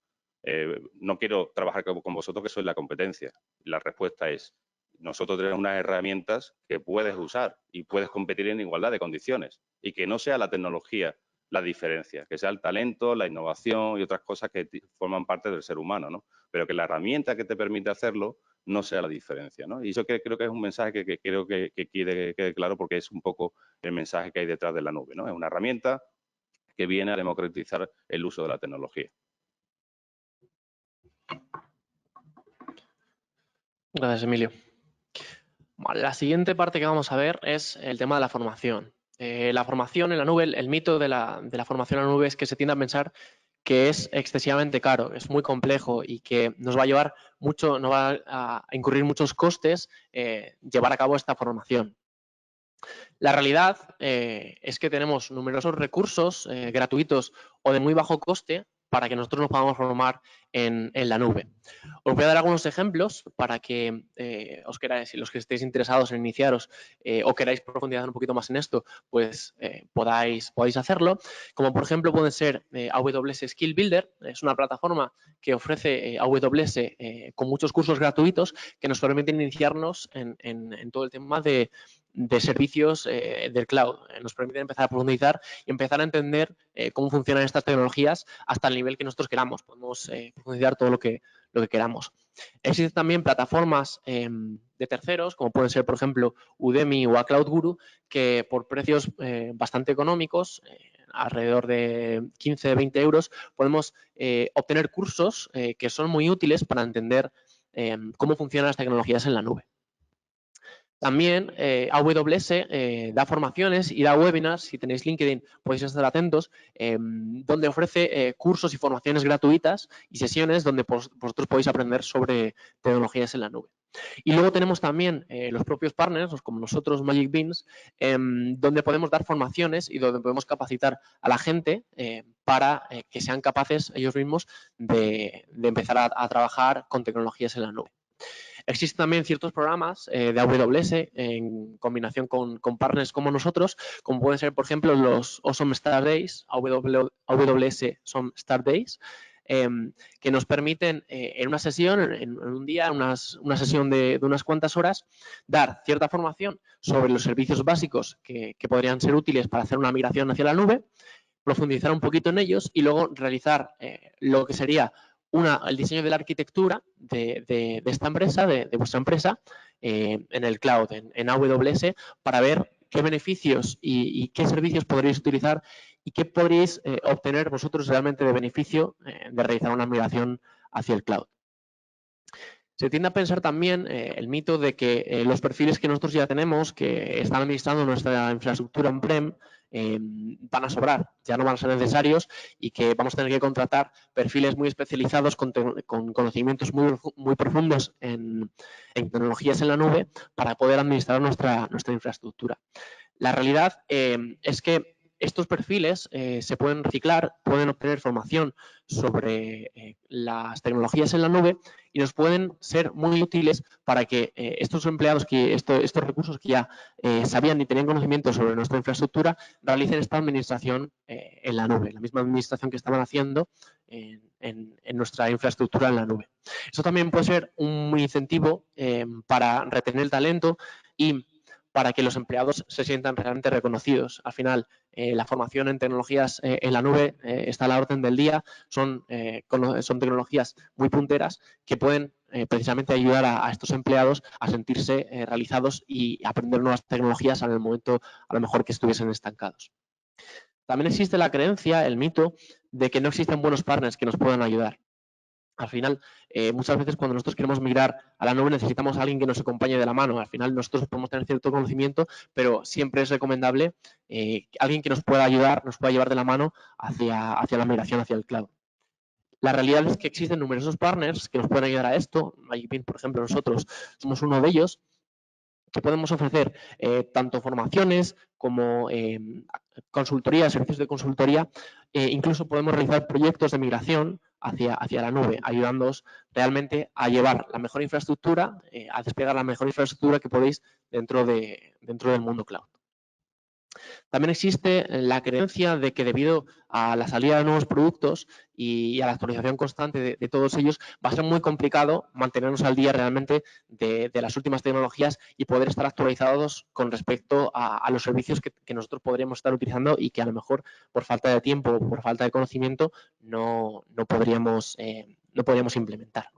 No quiero trabajar con vosotros que sois la competencia. La respuesta es, nosotros tenemos unas herramientas que puedes usar y puedes competir en igualdad de condiciones y que no sea la tecnología la diferencia, que sea el talento, la innovación y otras cosas que forman parte del ser humano, ¿no? Pero que la herramienta que te permite hacerlo no sea la diferencia, ¿no? Y eso creo que es un mensaje que creo que quede claro, porque es un poco el mensaje que hay detrás de la nube, ¿no? Es una herramienta que viene a democratizar el uso de la tecnología. Gracias, Emilio. Vale, la siguiente parte que vamos a ver es el tema de la formación. La formación en la nube, el mito de la formación en la nube es que se tiende a pensar que es excesivamente caro, es muy complejo y que nos va a llevar mucho, nos va a incurrir muchos costes llevar a cabo esta formación. La realidad es que tenemos numerosos recursos gratuitos o de muy bajo coste para que nosotros nos podamos formar en la nube. Os voy a dar algunos ejemplos para que os queráis, si los que estéis interesados en iniciaros o queráis profundizar un poquito más en esto, pues podáis hacerlo. Como por ejemplo pueden ser AWS Skill Builder, es una plataforma que ofrece AWS con muchos cursos gratuitos que nos permiten iniciarnos en todo el tema de servicios del cloud. Nos permiten empezar a profundizar y empezar a entender cómo funcionan estas tecnologías hasta el nivel que nosotros queramos. Podemos profundizar todo lo que queramos. Existen también plataformas de terceros, como pueden ser, por ejemplo, Udemy o Cloud Guru, que por precios bastante económicos, alrededor de 15, 20 euros, podemos obtener cursos que son muy útiles para entender cómo funcionan las tecnologías en la nube. También AWS da formaciones y da webinars, si tenéis LinkedIn podéis estar atentos, donde ofrece cursos y formaciones gratuitas y sesiones donde vosotros podéis aprender sobre tecnologías en la nube. Y luego tenemos también los propios partners, como nosotros, Magic Beans, donde podemos dar formaciones y donde podemos capacitar a la gente para que sean capaces ellos mismos de empezar a trabajar con tecnologías en la nube. Existen también ciertos programas de AWS en combinación con partners como nosotros, como pueden ser, por ejemplo, los Awesome Start Days, AWS Awesome Start Days, que nos permiten en una sesión, en un día, una sesión de unas cuantas horas, dar cierta formación sobre los servicios básicos que podrían ser útiles para hacer una migración hacia la nube, profundizar un poquito en ellos y luego realizar lo que sería el diseño de la arquitectura de esta empresa, de vuestra empresa, en el cloud, en AWS, para ver qué beneficios y qué servicios podréis utilizar y qué podréis obtener vosotros realmente de beneficio de realizar una migración hacia el cloud. Se tiende a pensar también el mito de que los perfiles que nosotros ya tenemos, que están administrando nuestra infraestructura on-prem, van a sobrar, ya no van a ser necesarios y que vamos a tener que contratar perfiles muy especializados con conocimientos muy profundos en tecnologías en la nube para poder administrar nuestra infraestructura. La realidad es que estos perfiles se pueden reciclar, pueden obtener formación sobre las tecnologías en la nube y nos pueden ser muy útiles para que estos empleados, estos recursos que ya sabían y tenían conocimiento sobre nuestra infraestructura, realicen esta administración en la nube, la misma administración que estaban haciendo en nuestra infraestructura en la nube. Eso también puede ser un incentivo para retener el talento y para que los empleados se sientan realmente reconocidos. Al final, la formación en tecnologías en la nube está a la orden del día, son tecnologías muy punteras que pueden precisamente ayudar a estos empleados a sentirse realizados y aprender nuevas tecnologías en el momento a lo mejor que estuviesen estancados. También existe la creencia, el mito, de que no existen buenos partners que nos puedan ayudar. Al final, muchas veces cuando nosotros queremos migrar a la nube necesitamos a alguien que nos acompañe de la mano. Al final nosotros podemos tener cierto conocimiento, pero siempre es recomendable alguien que nos pueda ayudar, nos pueda llevar de la mano hacia la migración hacia el cloud. La realidad es que existen numerosos partners que nos pueden ayudar a esto. MyGPin, por ejemplo, nosotros somos uno de ellos, que podemos ofrecer tanto formaciones como consultoría, servicios de consultoría, incluso podemos realizar proyectos de migración hacia la nube, ayudándoos realmente a llevar la mejor infraestructura, a desplegar la mejor infraestructura que podéis dentro del mundo cloud. También existe la creencia de que debido a la salida de nuevos productos y a la actualización constante de todos ellos, va a ser muy complicado mantenernos al día realmente de las últimas tecnologías y poder estar actualizados con respecto a los servicios que nosotros podríamos estar utilizando y que a lo mejor por falta de tiempo o por falta de conocimiento no podríamos implementar.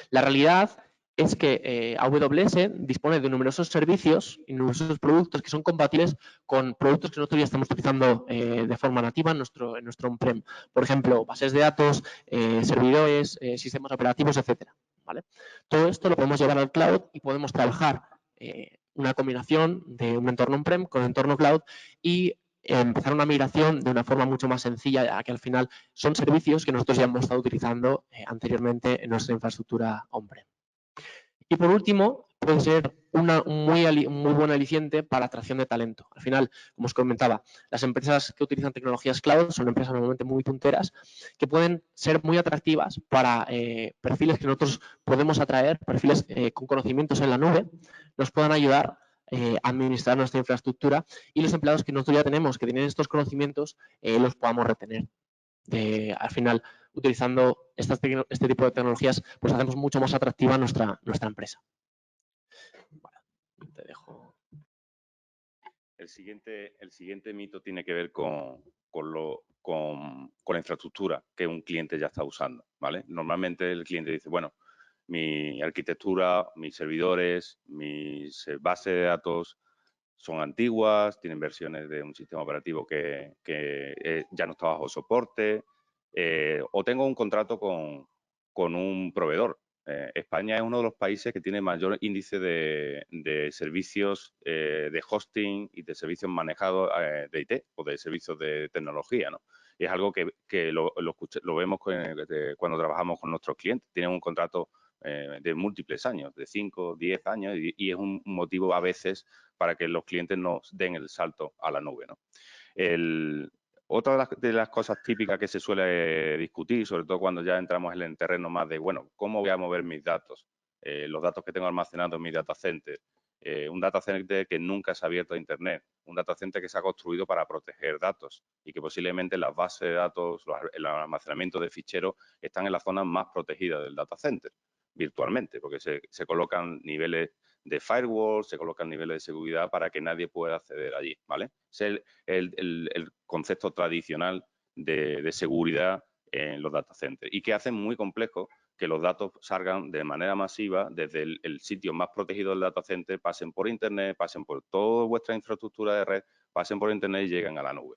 La realidad es que AWS dispone de numerosos servicios y numerosos productos que son compatibles con productos que nosotros ya estamos utilizando de forma nativa en nuestro on-prem. Por ejemplo, bases de datos, servidores, sistemas operativos, etcétera. ¿Vale? Todo esto lo podemos llevar al cloud y podemos trabajar una combinación de un entorno on-prem con un entorno cloud y empezar una migración de una forma mucho más sencilla, ya que al final son servicios que nosotros ya hemos estado utilizando anteriormente en nuestra infraestructura on-prem. Y por último, puede ser un muy buen aliciente para la atracción de talento. Al final, como os comentaba, las empresas que utilizan tecnologías cloud son empresas normalmente muy punteras que pueden ser muy atractivas para perfiles que nosotros podemos atraer, perfiles con conocimientos en la nube, nos puedan ayudar a administrar nuestra infraestructura y los empleados que nosotros ya tenemos, que tienen estos conocimientos, los podamos retener. Al final, utilizando este tipo de tecnologías, pues hacemos mucho más atractiva nuestra empresa. Vale, te dejo. El siguiente mito tiene que ver con la infraestructura que un cliente ya está usando, ¿vale? Normalmente el cliente dice, bueno, mi arquitectura, mis servidores, mis bases de datos son antiguas, tienen versiones de un sistema operativo que ya no está bajo soporte, o tengo un contrato con un proveedor. España es uno de los países que tiene mayor índice de servicios de hosting y de servicios manejados de IT o de servicios de tecnología, ¿no? Y es algo que lo vemos cuando trabajamos con nuestros clientes. Tienen un contrato de múltiples años, de 5, 10 años, y es un motivo a veces para que los clientes nos den el salto a la nube, ¿no? Otra de las cosas típicas que se suele discutir, sobre todo cuando ya entramos en el terreno más de, bueno, ¿cómo voy a mover mis datos? Los datos que tengo almacenados en mi data center. Un data center que nunca se ha abierto a Internet. Un data center que se ha construido para proteger datos y que posiblemente las bases de datos, el almacenamiento de ficheros están en las zonas más protegidas del data center, virtualmente, porque se colocan niveles de firewall, se colocan niveles de seguridad para que nadie pueda acceder allí, ¿vale? Es el concepto tradicional de seguridad en los data centers y que hace muy complejo que los datos salgan de manera masiva desde el sitio más protegido del data center, pasen por Internet, pasen por toda vuestra infraestructura de red, pasen por Internet y lleguen a la nube.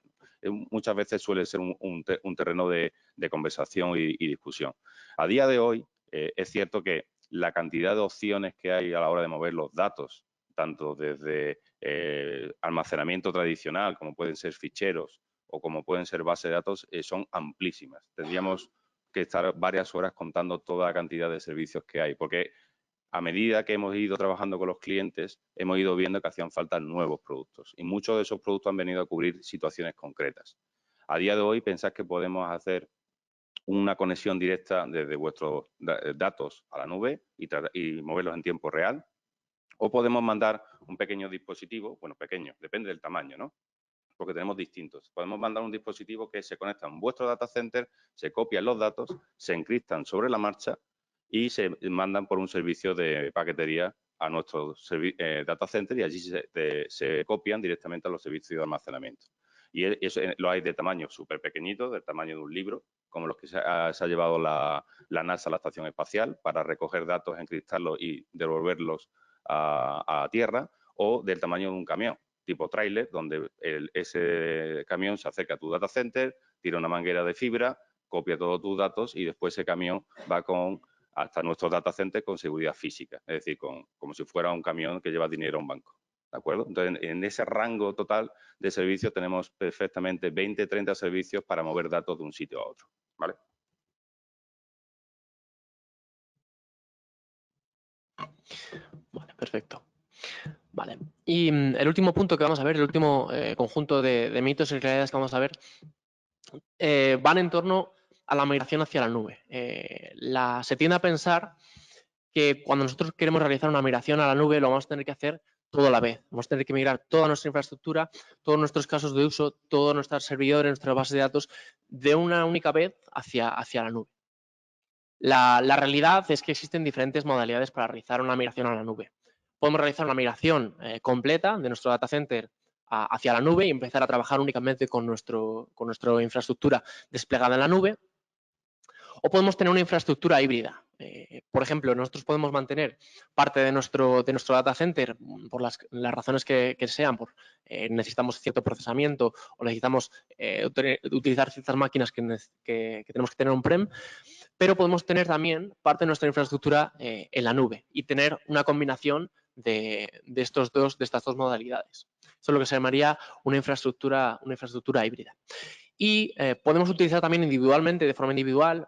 Muchas veces suele ser un terreno de conversación y discusión. A día de hoy, es cierto que la cantidad de opciones que hay a la hora de mover los datos, tanto desde almacenamiento tradicional, como pueden ser ficheros o como pueden ser bases de datos, son amplísimas. Tendríamos que estar varias horas contando toda la cantidad de servicios que hay, porque a medida que hemos ido trabajando con los clientes, hemos ido viendo que hacían falta nuevos productos y muchos de esos productos han venido a cubrir situaciones concretas. A día de hoy, pensad que podemos hacer una conexión directa desde vuestros datos a la nube y moverlos en tiempo real, o podemos mandar un pequeño dispositivo, bueno, pequeño, depende del tamaño, ¿no? Porque tenemos distintos. Podemos mandar un dispositivo que se conecta a vuestro data center, se copian los datos, se encriptan sobre la marcha y se mandan por un servicio de paquetería a nuestro data center y allí se copian directamente a los servicios de almacenamiento. Y eso lo hay de tamaño súper pequeñito, del tamaño de un libro, como los que se ha llevado la NASA a la Estación Espacial para recoger datos, encriptarlos y devolverlos a tierra, o del tamaño de un camión tipo tráiler, donde ese camión se acerca a tu data center, tira una manguera de fibra, copia todos tus datos y después ese camión va hasta nuestros data centers con seguridad física, es decir, como si fuera un camión que lleva dinero a un banco. ¿De acuerdo? Entonces, en ese rango total de servicios tenemos perfectamente 20, 30 servicios para mover datos de un sitio a otro. ¿Vale? Vale, perfecto. Vale. Y el último punto que vamos a ver, el último conjunto de mitos y realidades que vamos a ver, van en torno a la migración hacia la nube. Se tiende a pensar que cuando nosotros queremos realizar una migración a la nube lo vamos a tener que hacer todo a la vez. Vamos a tener que migrar toda nuestra infraestructura, todos nuestros casos de uso, todos nuestros servidores, nuestras bases de datos de una única vez hacia la nube. La realidad es que existen diferentes modalidades para realizar una migración a la nube. Podemos realizar una migración completa de nuestro data center hacia la nube y empezar a trabajar únicamente con nuestra infraestructura desplegada en la nube. O podemos tener una infraestructura híbrida. Por ejemplo, nosotros podemos mantener parte de nuestro data center por las razones que sean, necesitamos cierto procesamiento o necesitamos utilizar ciertas máquinas que tenemos que tener on-prem, pero podemos tener también parte de nuestra infraestructura en la nube y tener una combinación de estas dos modalidades. Eso es lo que se llamaría una infraestructura híbrida. Y podemos utilizar también individualmente, de forma individual,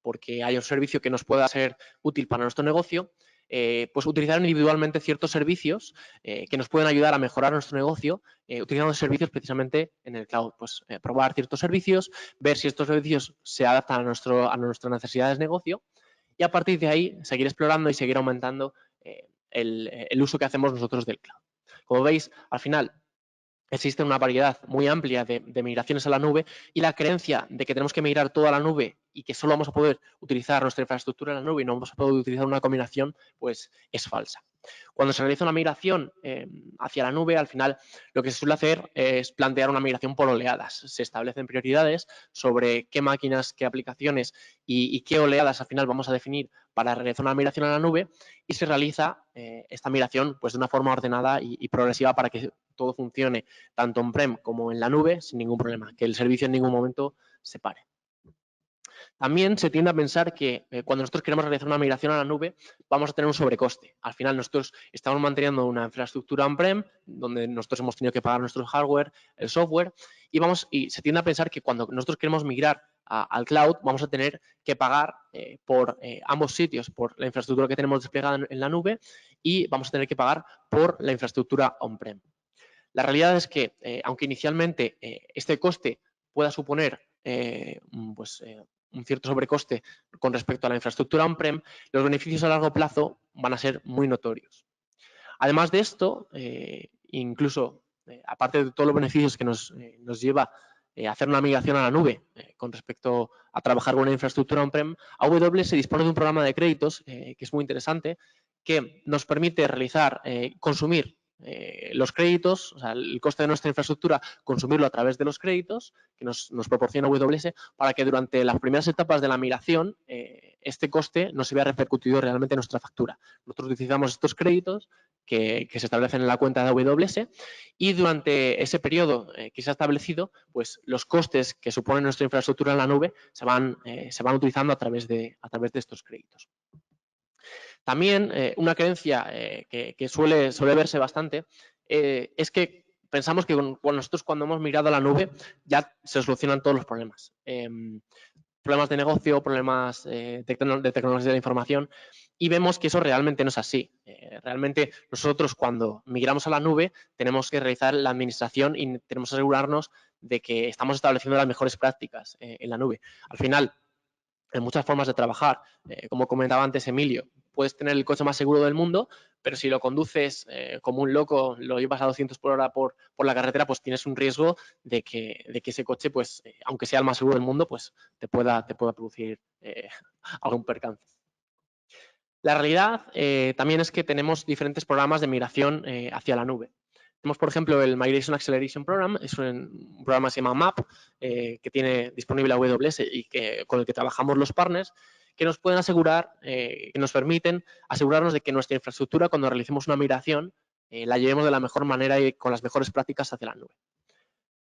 porque hay un servicio que nos pueda ser útil para nuestro negocio, pues utilizar individualmente ciertos servicios que nos pueden ayudar a mejorar nuestro negocio, utilizando servicios precisamente en el cloud. Pues probar ciertos servicios, ver si estos servicios se adaptan a nuestras necesidades de negocio y a partir de ahí seguir explorando y seguir aumentando el uso que hacemos nosotros del cloud. Como veis, al final existe una variedad muy amplia de migraciones a la nube y la creencia de que tenemos que migrar todo a la nube y que solo vamos a poder utilizar nuestra infraestructura en la nube y no vamos a poder utilizar una combinación, pues es falsa. Cuando se realiza una migración hacia la nube, al final lo que se suele hacer es plantear una migración por oleadas. Se establecen prioridades sobre qué máquinas, qué aplicaciones y qué oleadas al final vamos a definir para realizar una migración a la nube y se realiza esta migración pues, de una forma ordenada y progresiva para que todo funcione tanto on-prem como en la nube sin ningún problema, que el servicio en ningún momento se pare. También se tiende a pensar que cuando nosotros queremos realizar una migración a la nube vamos a tener un sobrecoste. Al final nosotros estamos manteniendo una infraestructura on-prem donde nosotros hemos tenido que pagar nuestro hardware, el software y se tiende a pensar que cuando nosotros queremos migrar al cloud vamos a tener que pagar por ambos sitios, por la infraestructura que tenemos desplegada en la nube y vamos a tener que pagar por la infraestructura on-prem. La realidad es que, aunque inicialmente este coste pueda suponer un cierto sobrecoste con respecto a la infraestructura on-prem, los beneficios a largo plazo van a ser muy notorios. Además de esto, incluso aparte de todos los beneficios que nos lleva hacer una migración a la nube con respecto a trabajar con una infraestructura on-prem, AWS se dispone de un programa de créditos que es muy interesante, que nos permite consumir los créditos, o sea, el coste de nuestra infraestructura, consumirlo a través de los créditos que nos proporciona AWS para que durante las primeras etapas de la migración este coste no se vea repercutido realmente en nuestra factura. Nosotros utilizamos estos créditos que se establecen en la cuenta de AWS y durante ese periodo que se ha establecido, pues los costes que supone nuestra infraestructura en la nube se van utilizando a través de estos créditos. También una creencia que suele verse bastante es que pensamos que nosotros cuando hemos migrado a la nube ya se solucionan todos los problemas. Problemas de negocio, problemas de tecnología de la información, y vemos que eso realmente no es así. Realmente nosotros cuando migramos a la nube tenemos que realizar la administración y tenemos que asegurarnos de que estamos estableciendo las mejores prácticas en la nube. Al final, hay muchas formas de trabajar. Como comentaba antes Emilio, puedes tener el coche más seguro del mundo, pero si lo conduces como un loco, lo llevas a 200 por hora por la carretera, pues tienes un riesgo de que ese coche, pues, aunque sea el más seguro del mundo, pues te pueda producir algún percance. La realidad también es que tenemos diferentes programas de migración hacia la nube. Tenemos, por ejemplo, el Migration Acceleration Program, es un programa que se llama MAP, que tiene disponible AWS y con el que trabajamos los partners, que nos pueden asegurar, que nos permiten asegurarnos de que nuestra infraestructura, cuando realicemos una migración, la llevemos de la mejor manera y con las mejores prácticas hacia la nube.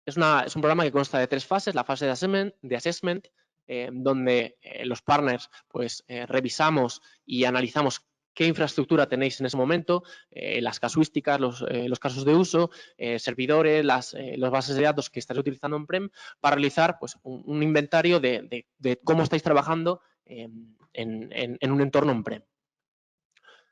Es un programa que consta de 3 fases, la fase de assessment donde los partners pues, revisamos y analizamos qué infraestructura tenéis en ese momento, las casuísticas, los casos de uso, servidores, las bases de datos que estáis utilizando on-prem, para realizar pues, un inventario de cómo estáis trabajando en un entorno on-prem.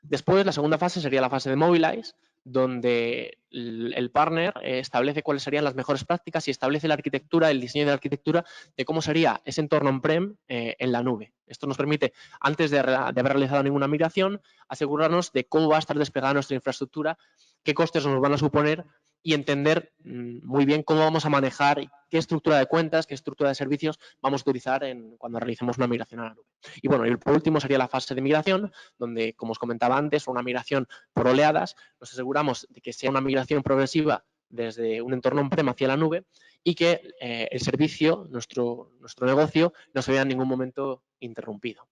Después, la segunda fase sería la fase de Mobilize, donde el partner establece cuáles serían las mejores prácticas y establece la arquitectura, el diseño de la arquitectura de cómo sería ese entorno on-prem en la nube. Esto nos permite, antes de haber realizado ninguna migración, asegurarnos de cómo va a estar desplegada nuestra infraestructura, qué costes nos van a suponer y entender muy bien cómo vamos a manejar, qué estructura de cuentas, qué estructura de servicios vamos a utilizar cuando realicemos una migración a la nube. Y bueno, y por último sería la fase de migración, donde, como os comentaba antes, una migración por oleadas, nos aseguramos de que sea una migración progresiva desde un entorno on-prem hacia la nube y que el servicio, nuestro negocio, no se vea en ningún momento interrumpido.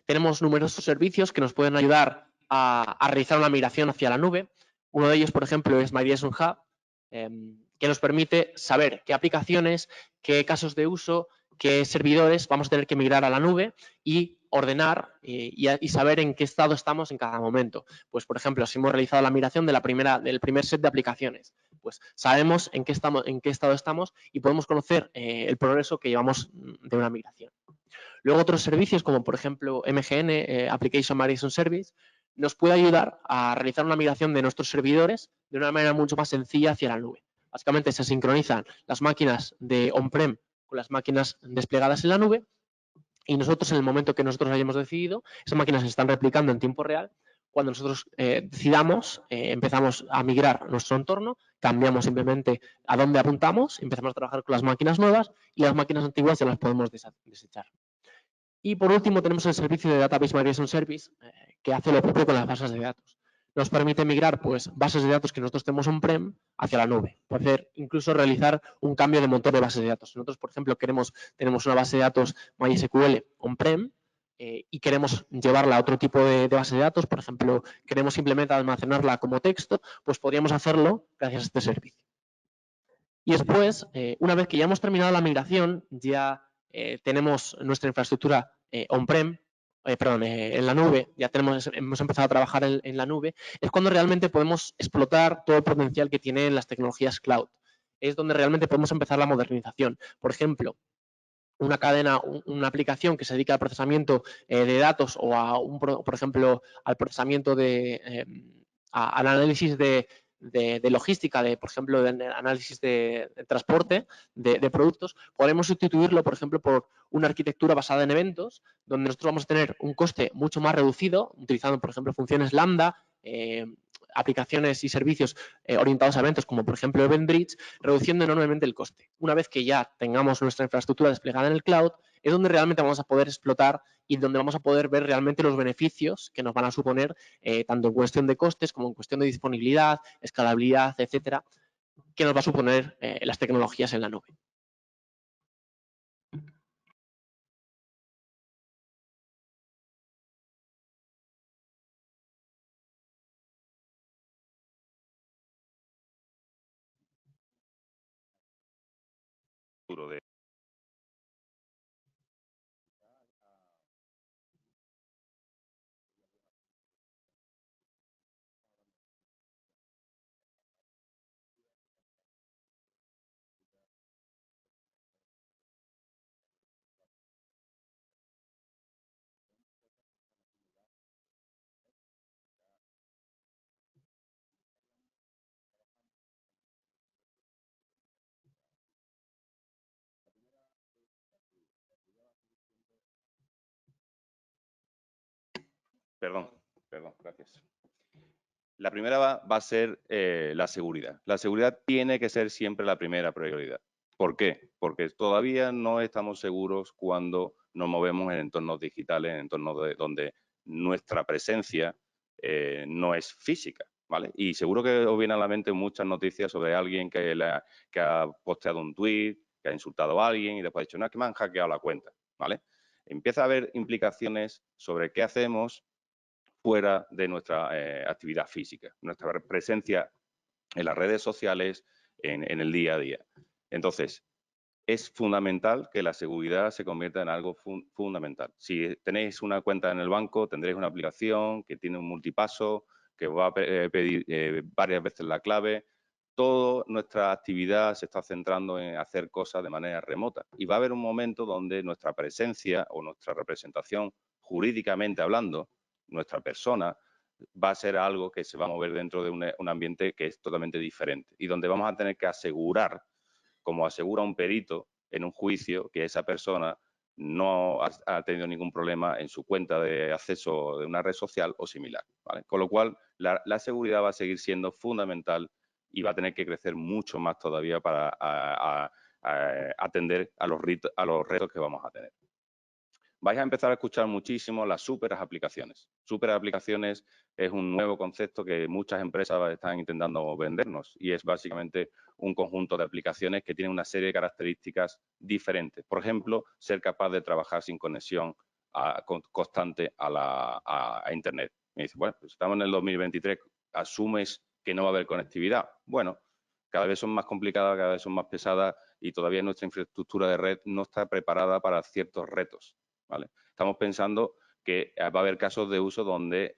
Tenemos numerosos servicios que nos pueden ayudar a realizar una migración hacia la nube. Uno de ellos, por ejemplo, es Migration Hub, que nos permite saber qué aplicaciones, qué casos de uso, qué servidores vamos a tener que migrar a la nube y ordenar y saber en qué estado estamos en cada momento. Pues, por ejemplo, si hemos realizado la migración del primer set de aplicaciones, pues sabemos en qué estado estamos y podemos conocer el progreso que llevamos de una migración. Luego otros servicios como por ejemplo MGN, Application Migration Service, nos puede ayudar a realizar una migración de nuestros servidores de una manera mucho más sencilla hacia la nube. Básicamente se sincronizan las máquinas de on-prem con las máquinas desplegadas en la nube y nosotros, en el momento que nosotros hayamos decidido, esas máquinas se están replicando en tiempo real. Cuando nosotros decidamos, empezamos a migrar nuestro entorno, cambiamos simplemente a dónde apuntamos, empezamos a trabajar con las máquinas nuevas y las máquinas antiguas ya las podemos desechar. Y por último tenemos el servicio de Database Migration Service, que hace lo propio con las bases de datos. Nos permite migrar pues, bases de datos que nosotros tenemos on-prem hacia la nube. Poder incluso realizar un cambio de motor de bases de datos. Nosotros, por ejemplo, tenemos una base de datos MySQL on-prem y queremos llevarla a otro tipo de base de datos. Por ejemplo, queremos simplemente almacenarla como texto, pues podríamos hacerlo gracias a este servicio. Y después, una vez que ya hemos terminado la migración, ya tenemos nuestra infraestructura on-prem, en la nube, ya hemos empezado a trabajar en la nube, es cuando realmente podemos explotar todo el potencial que tienen las tecnologías cloud. Es donde realmente podemos empezar la modernización. Por ejemplo, una aplicación que se dedica al procesamiento de datos o por ejemplo, al procesamiento al análisis de logística, por ejemplo, de análisis de transporte de productos, podemos sustituirlo, por ejemplo, por una arquitectura basada en eventos, donde nosotros vamos a tener un coste mucho más reducido, utilizando, por ejemplo, funciones lambda, aplicaciones y servicios orientados a eventos, como por ejemplo EventBridge, reduciendo enormemente el coste. Una vez que ya tengamos nuestra infraestructura desplegada en el cloud, es donde realmente vamos a poder explotar y donde vamos a poder ver realmente los beneficios que nos van a suponer, tanto en cuestión de costes como en cuestión de disponibilidad, escalabilidad, etcétera, que nos va a suponer las tecnologías en la nube. De Perdón, gracias. La primera va a ser la seguridad. La seguridad tiene que ser siempre la primera prioridad. ¿Por qué? Porque todavía no estamos seguros cuando nos movemos en entornos digitales, en entornos donde nuestra presencia no es física, ¿vale? Y seguro que os vienen a la mente muchas noticias sobre alguien que ha posteado un tuit, que ha insultado a alguien y después ha dicho, no, es que me han hackeado la cuenta, ¿vale? Empieza a haber implicaciones sobre qué hacemos fuera de nuestra actividad física, nuestra presencia en las redes sociales, en el día a día. Entonces, es fundamental que la seguridad se convierta en algo fundamental. Si tenéis una cuenta en el banco, tendréis una aplicación que tiene un multipaso, que va a pedir varias veces la clave. Toda nuestra actividad se está centrando en hacer cosas de manera remota. Y va a haber un momento donde nuestra presencia o nuestra representación, jurídicamente hablando, nuestra persona, va a ser algo que se va a mover dentro de un ambiente que es totalmente diferente y donde vamos a tener que asegurar, como asegura un perito en un juicio, que esa persona no ha tenido ningún problema en su cuenta de acceso de una red social o similar, ¿vale? Con lo cual, la seguridad va a seguir siendo fundamental y va a tener que crecer mucho más todavía para atender a los retos que vamos a tener. Vais a empezar a escuchar muchísimo las super aplicaciones. Super aplicaciones es un nuevo concepto que muchas empresas están intentando vendernos y es básicamente un conjunto de aplicaciones que tienen una serie de características diferentes. Por ejemplo, ser capaz de trabajar sin conexión constante a Internet. Me dice, bueno, pues estamos en el 2023, ¿asumes que no va a haber conectividad? Bueno, cada vez son más complicadas, cada vez son más pesadas y todavía nuestra infraestructura de red no está preparada para ciertos retos, ¿vale? Estamos pensando que va a haber casos de uso donde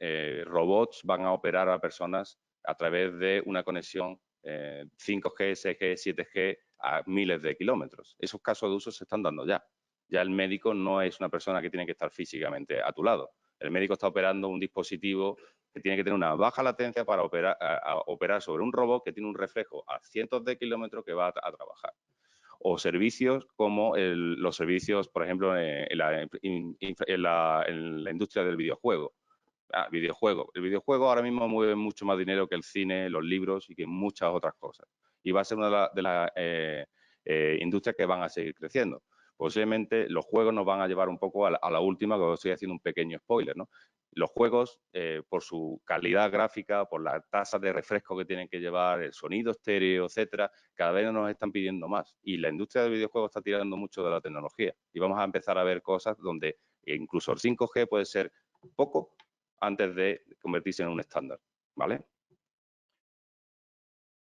robots van a operar a personas a través de una conexión 5G, 6G, 7G a miles de kilómetros. Esos casos de uso se están dando ya. Ya el médico no es una persona que tiene que estar físicamente a tu lado. El médico está operando un dispositivo que tiene que tener una baja latencia para operar sobre un robot que tiene un reflejo a cientos de kilómetros que va a trabajar. O servicios como los servicios, por ejemplo, en la industria del videojuego. El videojuego ahora mismo mueve mucho más dinero que el cine, los libros y que muchas otras cosas. Y va a ser una de las industrias que van a seguir creciendo. Posiblemente los juegos nos van a llevar un poco a la última, que os estoy haciendo un pequeño spoiler, ¿no? Los juegos, por su calidad gráfica, por la tasa de refresco que tienen que llevar, el sonido estéreo, etcétera, cada vez nos están pidiendo más. Y la industria del videojuego está tirando mucho de la tecnología. Y vamos a empezar a ver cosas donde incluso el 5G puede ser poco antes de convertirse en un estándar, ¿vale?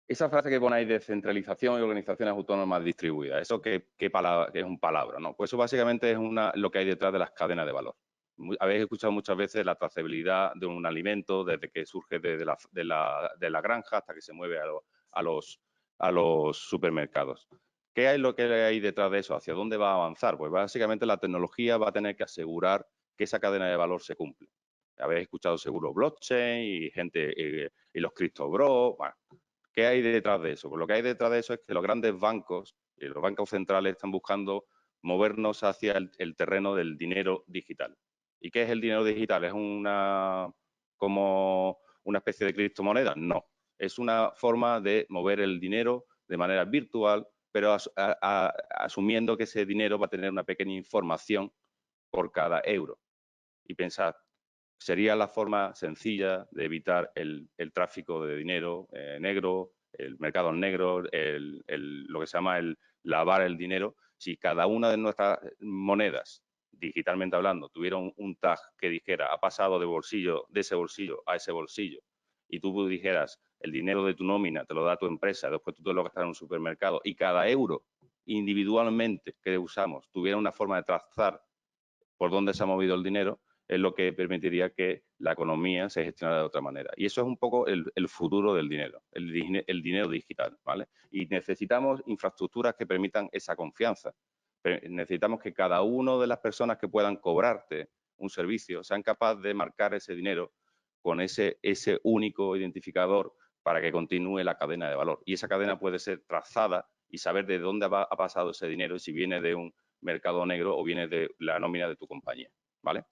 Esa frase que ponéis de centralización y organizaciones autónomas distribuidas, ¿eso qué es un palabra, ¿no? Pues eso básicamente es lo que hay detrás de las cadenas de valor. Habéis escuchado muchas veces la trazabilidad de un alimento desde que surge de la granja hasta que se mueve a los supermercados. ¿Qué es lo que hay detrás de eso? ¿Hacia dónde va a avanzar? Pues básicamente la tecnología va a tener que asegurar que esa cadena de valor se cumple. Habéis escuchado seguro blockchain y gente y los cripto bros. Bueno, ¿qué hay detrás de eso? Pues lo que hay detrás de eso es que los grandes bancos y los bancos centrales están buscando movernos hacia el terreno del dinero digital. ¿Y qué es el dinero digital? ¿Es como una especie de criptomoneda? No. Es una forma de mover el dinero de manera virtual, pero asumiendo que ese dinero va a tener una pequeña información por cada euro. Y pensad, sería la forma sencilla de evitar el tráfico de dinero negro, el mercado negro, lo que se llama el lavar el dinero. Si cada una de nuestras monedas, digitalmente hablando, tuviera un tag que dijera ha pasado de ese bolsillo a ese bolsillo, y tú dijeras el dinero de tu nómina te lo da tu empresa, después tú te lo gastas en un supermercado, y cada euro individualmente que usamos tuviera una forma de trazar por dónde se ha movido el dinero, es lo que permitiría que la economía se gestionara de otra manera. Y eso es un poco el futuro del dinero, el dinero digital, ¿vale? Y necesitamos infraestructuras que permitan esa confianza. Necesitamos que cada una de las personas que puedan cobrarte un servicio sean capaces de marcar ese dinero con ese único identificador para que continúe la cadena de valor. Y esa cadena puede ser trazada y saber de dónde ha pasado ese dinero y si viene de un mercado negro o viene de la nómina de tu compañía, ¿vale?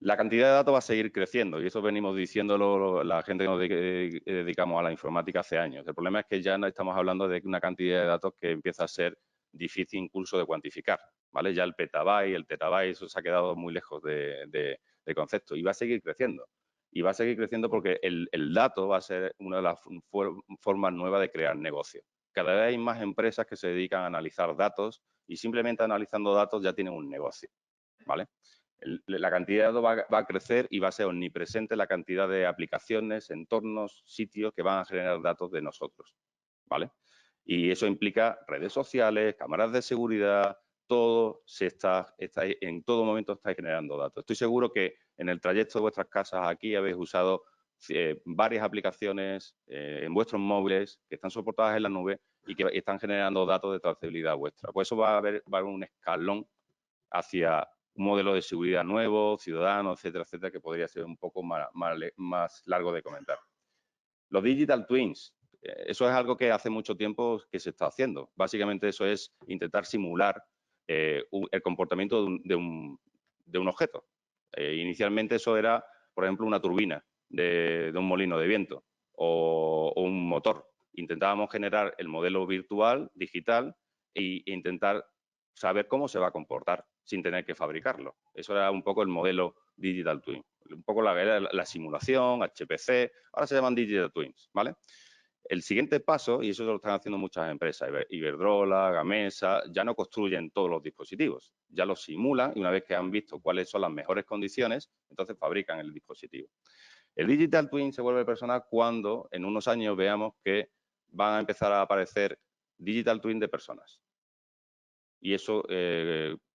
La cantidad de datos va a seguir creciendo y eso venimos diciéndolo la gente que nos dedicamos a la informática hace años. El problema es que ya no estamos hablando de una cantidad de datos que empieza a ser difícil incluso de cuantificar, ¿vale? Ya el petabyte, el terabyte, eso se ha quedado muy lejos de concepto y va a seguir creciendo. Y va a seguir creciendo porque el dato va a ser una de las formas nuevas de crear negocios. Cada vez hay más empresas que se dedican a analizar datos y simplemente analizando datos ya tienen un negocio, ¿vale? La cantidad de datos va a crecer y va a ser omnipresente la cantidad de aplicaciones, entornos, sitios que van a generar datos de nosotros, ¿vale? Y eso implica redes sociales, cámaras de seguridad, todo en todo momento estáis generando datos. Estoy seguro que en el trayecto de vuestras casas aquí habéis usado varias aplicaciones en vuestros móviles que están soportadas en la nube y que están generando datos de trazabilidad vuestra. Pues eso va a haber un escalón hacia un modelo de seguridad nuevo, ciudadano, etcétera, etcétera, que podría ser un poco más largo de comentar. Los digital twins, eso es algo que hace mucho tiempo que se está haciendo. Básicamente eso es intentar simular el comportamiento de un objeto. Inicialmente eso era, por ejemplo, una turbina de un molino de viento o un motor. Intentábamos generar el modelo virtual, digital, e intentar saber cómo se va a comportar sin tener que fabricarlo. Eso era un poco el modelo digital twin. Un poco la simulación, HPC, ahora se llaman digital twins, ¿vale? El siguiente paso, y eso lo están haciendo muchas empresas, Iberdrola, Gamesa, ya no construyen todos los dispositivos, ya los simulan y una vez que han visto cuáles son las mejores condiciones, entonces fabrican el dispositivo. El digital twin se vuelve personal cuando en unos años veamos que van a empezar a aparecer digital twin de personas. Y eso,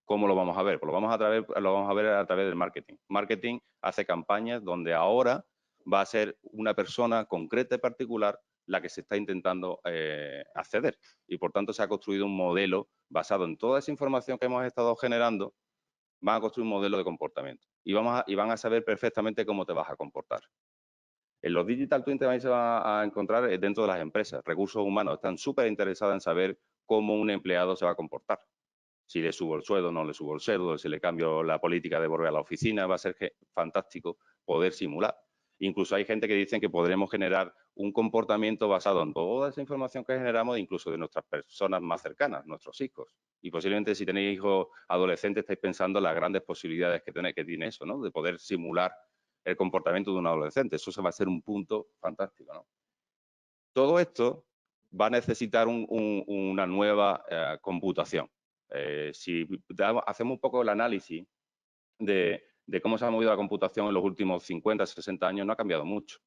¿cómo lo vamos a ver? Pues lo vamos a ver a través del marketing. Marketing hace campañas donde ahora va a ser una persona concreta y particular la que se está intentando acceder. Y por tanto se ha construido un modelo basado en toda esa información que hemos estado generando, van a construir un modelo de comportamiento. Y van a saber perfectamente cómo te vas a comportar. En los digital twins también se va a encontrar dentro de las empresas. Recursos humanos están súper interesados en saber cómo un empleado se va a comportar. Si le subo el sueldo, no le subo el sueldo, si le cambio la política de volver a la oficina, va a ser fantástico poder simular. Incluso hay gente que dice que podremos generar un comportamiento basado en toda esa información que generamos, incluso de nuestras personas más cercanas, nuestros hijos. Y posiblemente si tenéis hijos adolescentes estáis pensando en las grandes posibilidades que tiene eso, ¿no? De poder simular el comportamiento de un adolescente. Eso se va a ser un punto fantástico, ¿no? Todo esto va a necesitar una nueva computación. Si hacemos un poco el análisis de cómo se ha movido la computación en los últimos 50, 60 años, no ha cambiado mucho.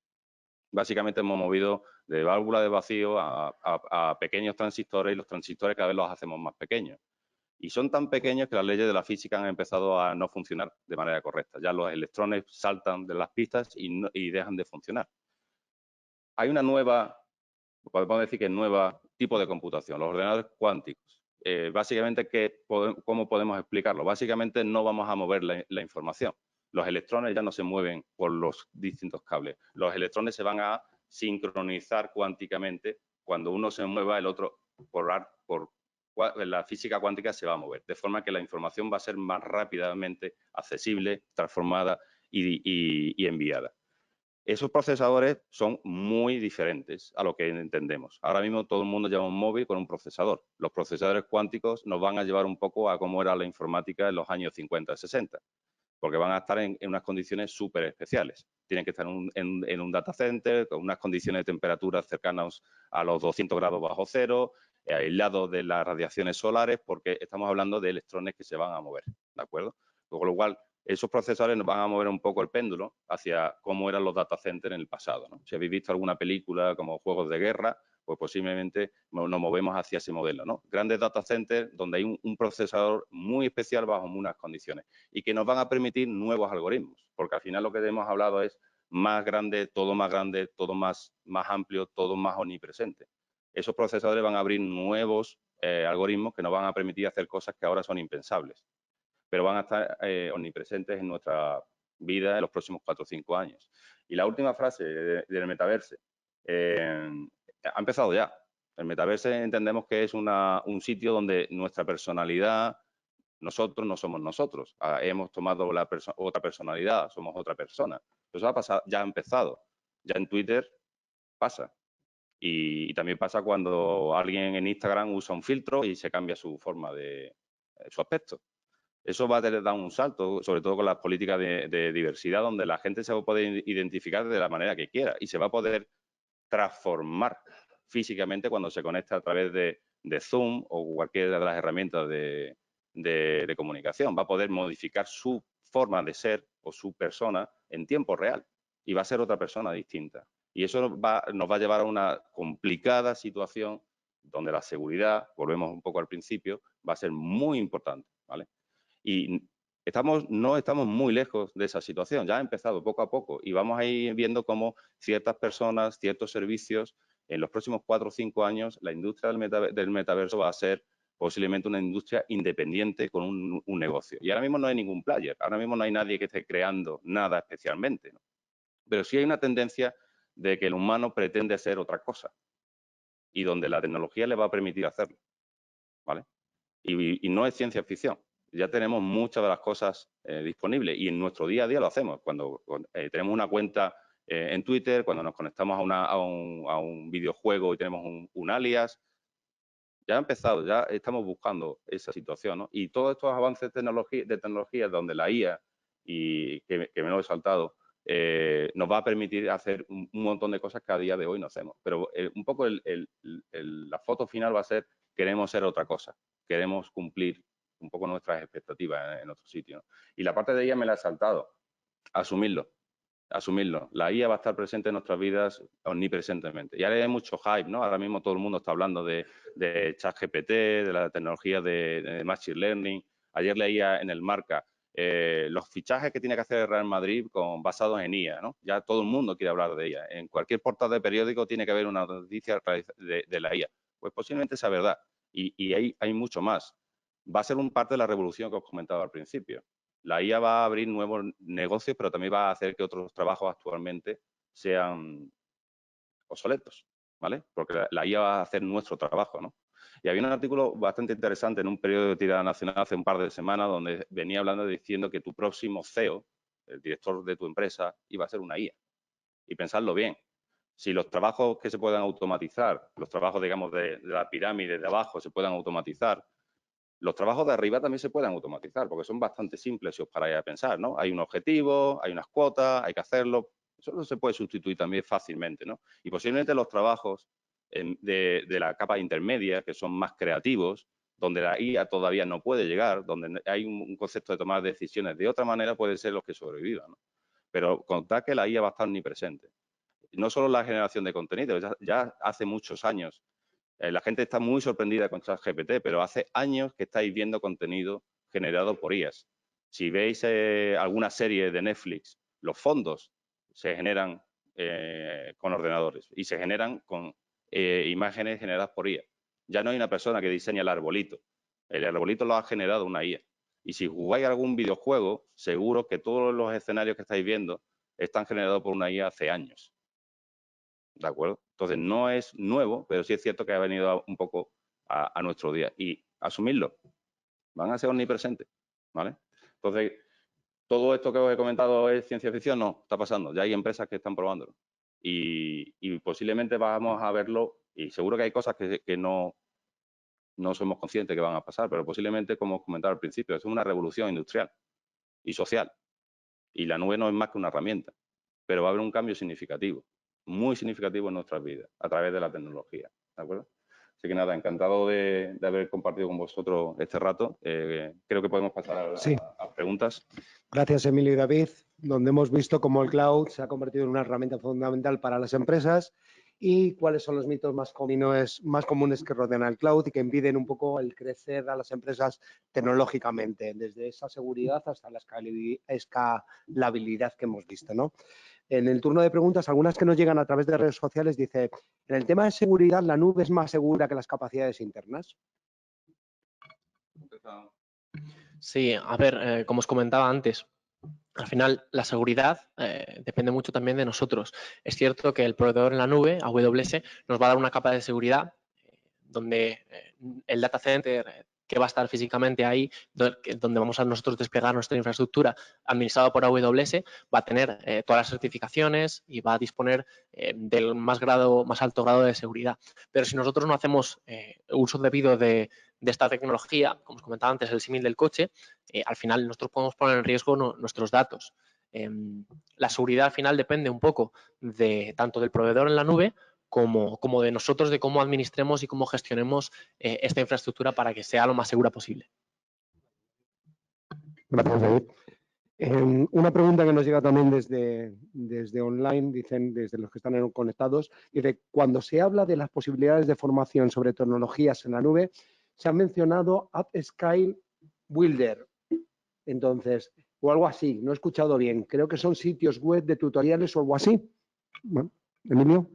Básicamente hemos movido de válvula de vacío a pequeños transistores y los transistores cada vez los hacemos más pequeños. Y son tan pequeños que las leyes de la física han empezado a no funcionar de manera correcta. Ya los electrones saltan de las pistas y dejan de funcionar. Hay una nueva, podemos decir que nueva tipo de computación, los ordenadores cuánticos. Básicamente, ¿cómo podemos explicarlo? Básicamente no vamos a mover la información. Los electrones ya no se mueven por los distintos cables. Los electrones se van a sincronizar cuánticamente. Cuando uno se mueva, el otro, la física cuántica se va a mover. De forma que la información va a ser más rápidamente accesible, transformada y enviada. Esos procesadores son muy diferentes a lo que entendemos. Ahora mismo todo el mundo lleva un móvil con un procesador. Los procesadores cuánticos nos van a llevar un poco a cómo era la informática en los años 50, 60, porque van a estar en unas condiciones súper especiales. Tienen que estar en un data center con unas condiciones de temperatura cercanas a los 200 grados bajo cero, aislados de las radiaciones solares, porque estamos hablando de electrones que se van a mover, ¿de acuerdo? Con lo cual, esos procesadores nos van a mover un poco el péndulo hacia cómo eran los data centers en el pasado, ¿no? Si habéis visto alguna película como Juegos de Guerra, pues posiblemente nos movemos hacia ese modelo, ¿no? Grandes data centers donde hay un procesador muy especial bajo unas condiciones y que nos van a permitir nuevos algoritmos, porque al final lo que hemos hablado es más grande, todo más amplio, todo más omnipresente. Esos procesadores van a abrir nuevos algoritmos que nos van a permitir hacer cosas que ahora son impensables, pero van a estar omnipresentes en nuestra vida en los próximos 4 o 5 años. Y la última frase del metaverso ha empezado ya. El metaverso entendemos que es un sitio donde nuestra personalidad, nosotros no somos nosotros, hemos tomado otra personalidad, somos otra persona. Eso ha pasado, ya ha empezado. Ya en Twitter pasa. Y también pasa cuando alguien en Instagram usa un filtro y se cambia su forma de su aspecto. Eso va a dar un salto, sobre todo con las políticas de diversidad, donde la gente se va a poder identificar de la manera que quiera y se va a poder transformar físicamente cuando se conecta a través de Zoom o cualquiera de las herramientas de comunicación. Va a poder modificar su forma de ser o su persona en tiempo real y va a ser otra persona distinta. Y eso nos va a llevar a una complicada situación donde la seguridad, volvemos un poco al principio, va a ser muy importante, ¿vale? Y no estamos muy lejos de esa situación, ya ha empezado poco a poco y vamos a ir viendo cómo ciertas personas, ciertos servicios, en los próximos 4 o 5 años, la industria del metaverso va a ser posiblemente una industria independiente con un negocio. Y ahora mismo no hay ningún player, ahora mismo no hay nadie que esté creando nada especialmente, ¿no? Pero sí hay una tendencia de que el humano pretende ser otra cosa y donde la tecnología le va a permitir hacerlo, ¿vale? Y no es ciencia ficción. Ya tenemos muchas de las cosas disponibles y en nuestro día a día lo hacemos. Cuando tenemos una cuenta en Twitter, cuando nos conectamos a un videojuego y tenemos un alias, ya ha empezado, ya estamos buscando esa situación, ¿no? Y todos estos avances de tecnología donde la IA, y que me lo he saltado, nos va a permitir hacer un montón de cosas que a día de hoy no hacemos. Pero un poco la foto final va a ser, queremos ser otra cosa, queremos cumplir un poco nuestras expectativas en otro sitio, ¿no? Y la parte de IA me la he saltado, asumirlo. La IA va a estar presente en nuestras vidas omnipresentemente. Y ahora hay mucho hype, ¿no? Ahora mismo todo el mundo está hablando de ChatGPT, de la tecnología de Machine Learning. Ayer leía en el Marca los fichajes que tiene que hacer el Real Madrid basados en IA, ¿no? Ya todo el mundo quiere hablar de ella. En cualquier portada de periódico tiene que haber una noticia de la IA. Pues posiblemente sea verdad. Y hay mucho más. Va a ser un parte de la revolución que os comentaba al principio. La IA va a abrir nuevos negocios, pero también va a hacer que otros trabajos actualmente sean obsoletos, ¿vale? Porque la IA va a hacer nuestro trabajo, ¿no? Y había un artículo bastante interesante en un periódico de tirada nacional hace un par de semanas donde venía hablando diciendo que tu próximo CEO, el director de tu empresa, iba a ser una IA. Y pensadlo bien. Si los trabajos que se puedan automatizar, los trabajos, digamos, de la pirámide de abajo se puedan automatizar, los trabajos de arriba también se pueden automatizar, porque son bastante simples si os paráis a pensar, ¿no? Hay un objetivo, hay unas cuotas, hay que hacerlo. Eso se puede sustituir también fácilmente, ¿no? Y posiblemente los trabajos de la capa intermedia, que son más creativos, donde la IA todavía no puede llegar, donde hay un concepto de tomar decisiones de otra manera, pueden ser los que sobrevivan, ¿no? Pero contad que la IA va a estar omnipresente. No solo la generación de contenido, ya hace muchos años la gente está muy sorprendida con ChatGPT, pero hace años que estáis viendo contenido generado por IAs. Si veis alguna serie de Netflix, los fondos se generan con ordenadores y se generan con imágenes generadas por IA. Ya no hay una persona que diseña el arbolito. El arbolito lo ha generado una IA. Y si jugáis algún videojuego, seguro que todos los escenarios que estáis viendo están generados por una IA hace años. ¿De acuerdo? Entonces, no es nuevo, pero sí es cierto que ha venido un poco a nuestro día. Y asumirlo, van a ser omnipresentes, ¿vale? Entonces, todo esto que os he comentado es ciencia ficción, no, está pasando. Ya hay empresas que están probándolo. Y posiblemente vamos a verlo, y seguro que hay cosas que no somos conscientes que van a pasar, pero posiblemente, como os comentaba al principio, es una revolución industrial y social. Y la nube no es más que una herramienta, pero va a haber un cambio significativo, muy significativo en nuestras vidas, a través de la tecnología, ¿de acuerdo? Así que nada, encantado de haber compartido con vosotros este rato. Creo que podemos pasar a preguntas. Gracias, Emilio y David, donde hemos visto cómo el cloud se ha convertido en una herramienta fundamental para las empresas y cuáles son los mitos más comunes que rodean al cloud y que impiden un poco el crecer a las empresas tecnológicamente, desde esa seguridad hasta la escalabilidad que hemos visto, ¿no? En el turno de preguntas, algunas que nos llegan a través de redes sociales, dice, en el tema de seguridad, ¿la nube es más segura que las capacidades internas? Sí, a ver, como os comentaba antes, al final la seguridad depende mucho también de nosotros. Es cierto que el proveedor en la nube, AWS, nos va a dar una capa de seguridad donde el data center que va a estar físicamente ahí, donde vamos a nosotros desplegar nuestra infraestructura administrado por AWS, va a tener todas las certificaciones y va a disponer del más alto grado de seguridad. Pero si nosotros no hacemos uso debido de esta tecnología, como os comentaba antes, el símil del coche, al final nosotros podemos poner en riesgo nuestros datos. La seguridad al final depende un poco tanto del proveedor en la nube como de nosotros, de cómo administremos y cómo gestionemos esta infraestructura para que sea lo más segura posible. Gracias, David. Una pregunta que nos llega también desde online, dicen desde los que están conectados, dice, cuando se habla de las posibilidades de formación sobre tecnologías en la nube, se ha mencionado Upscale Builder. Entonces, o algo así, no he escuchado bien. Creo que son sitios web de tutoriales o algo así. Bueno, Emilio.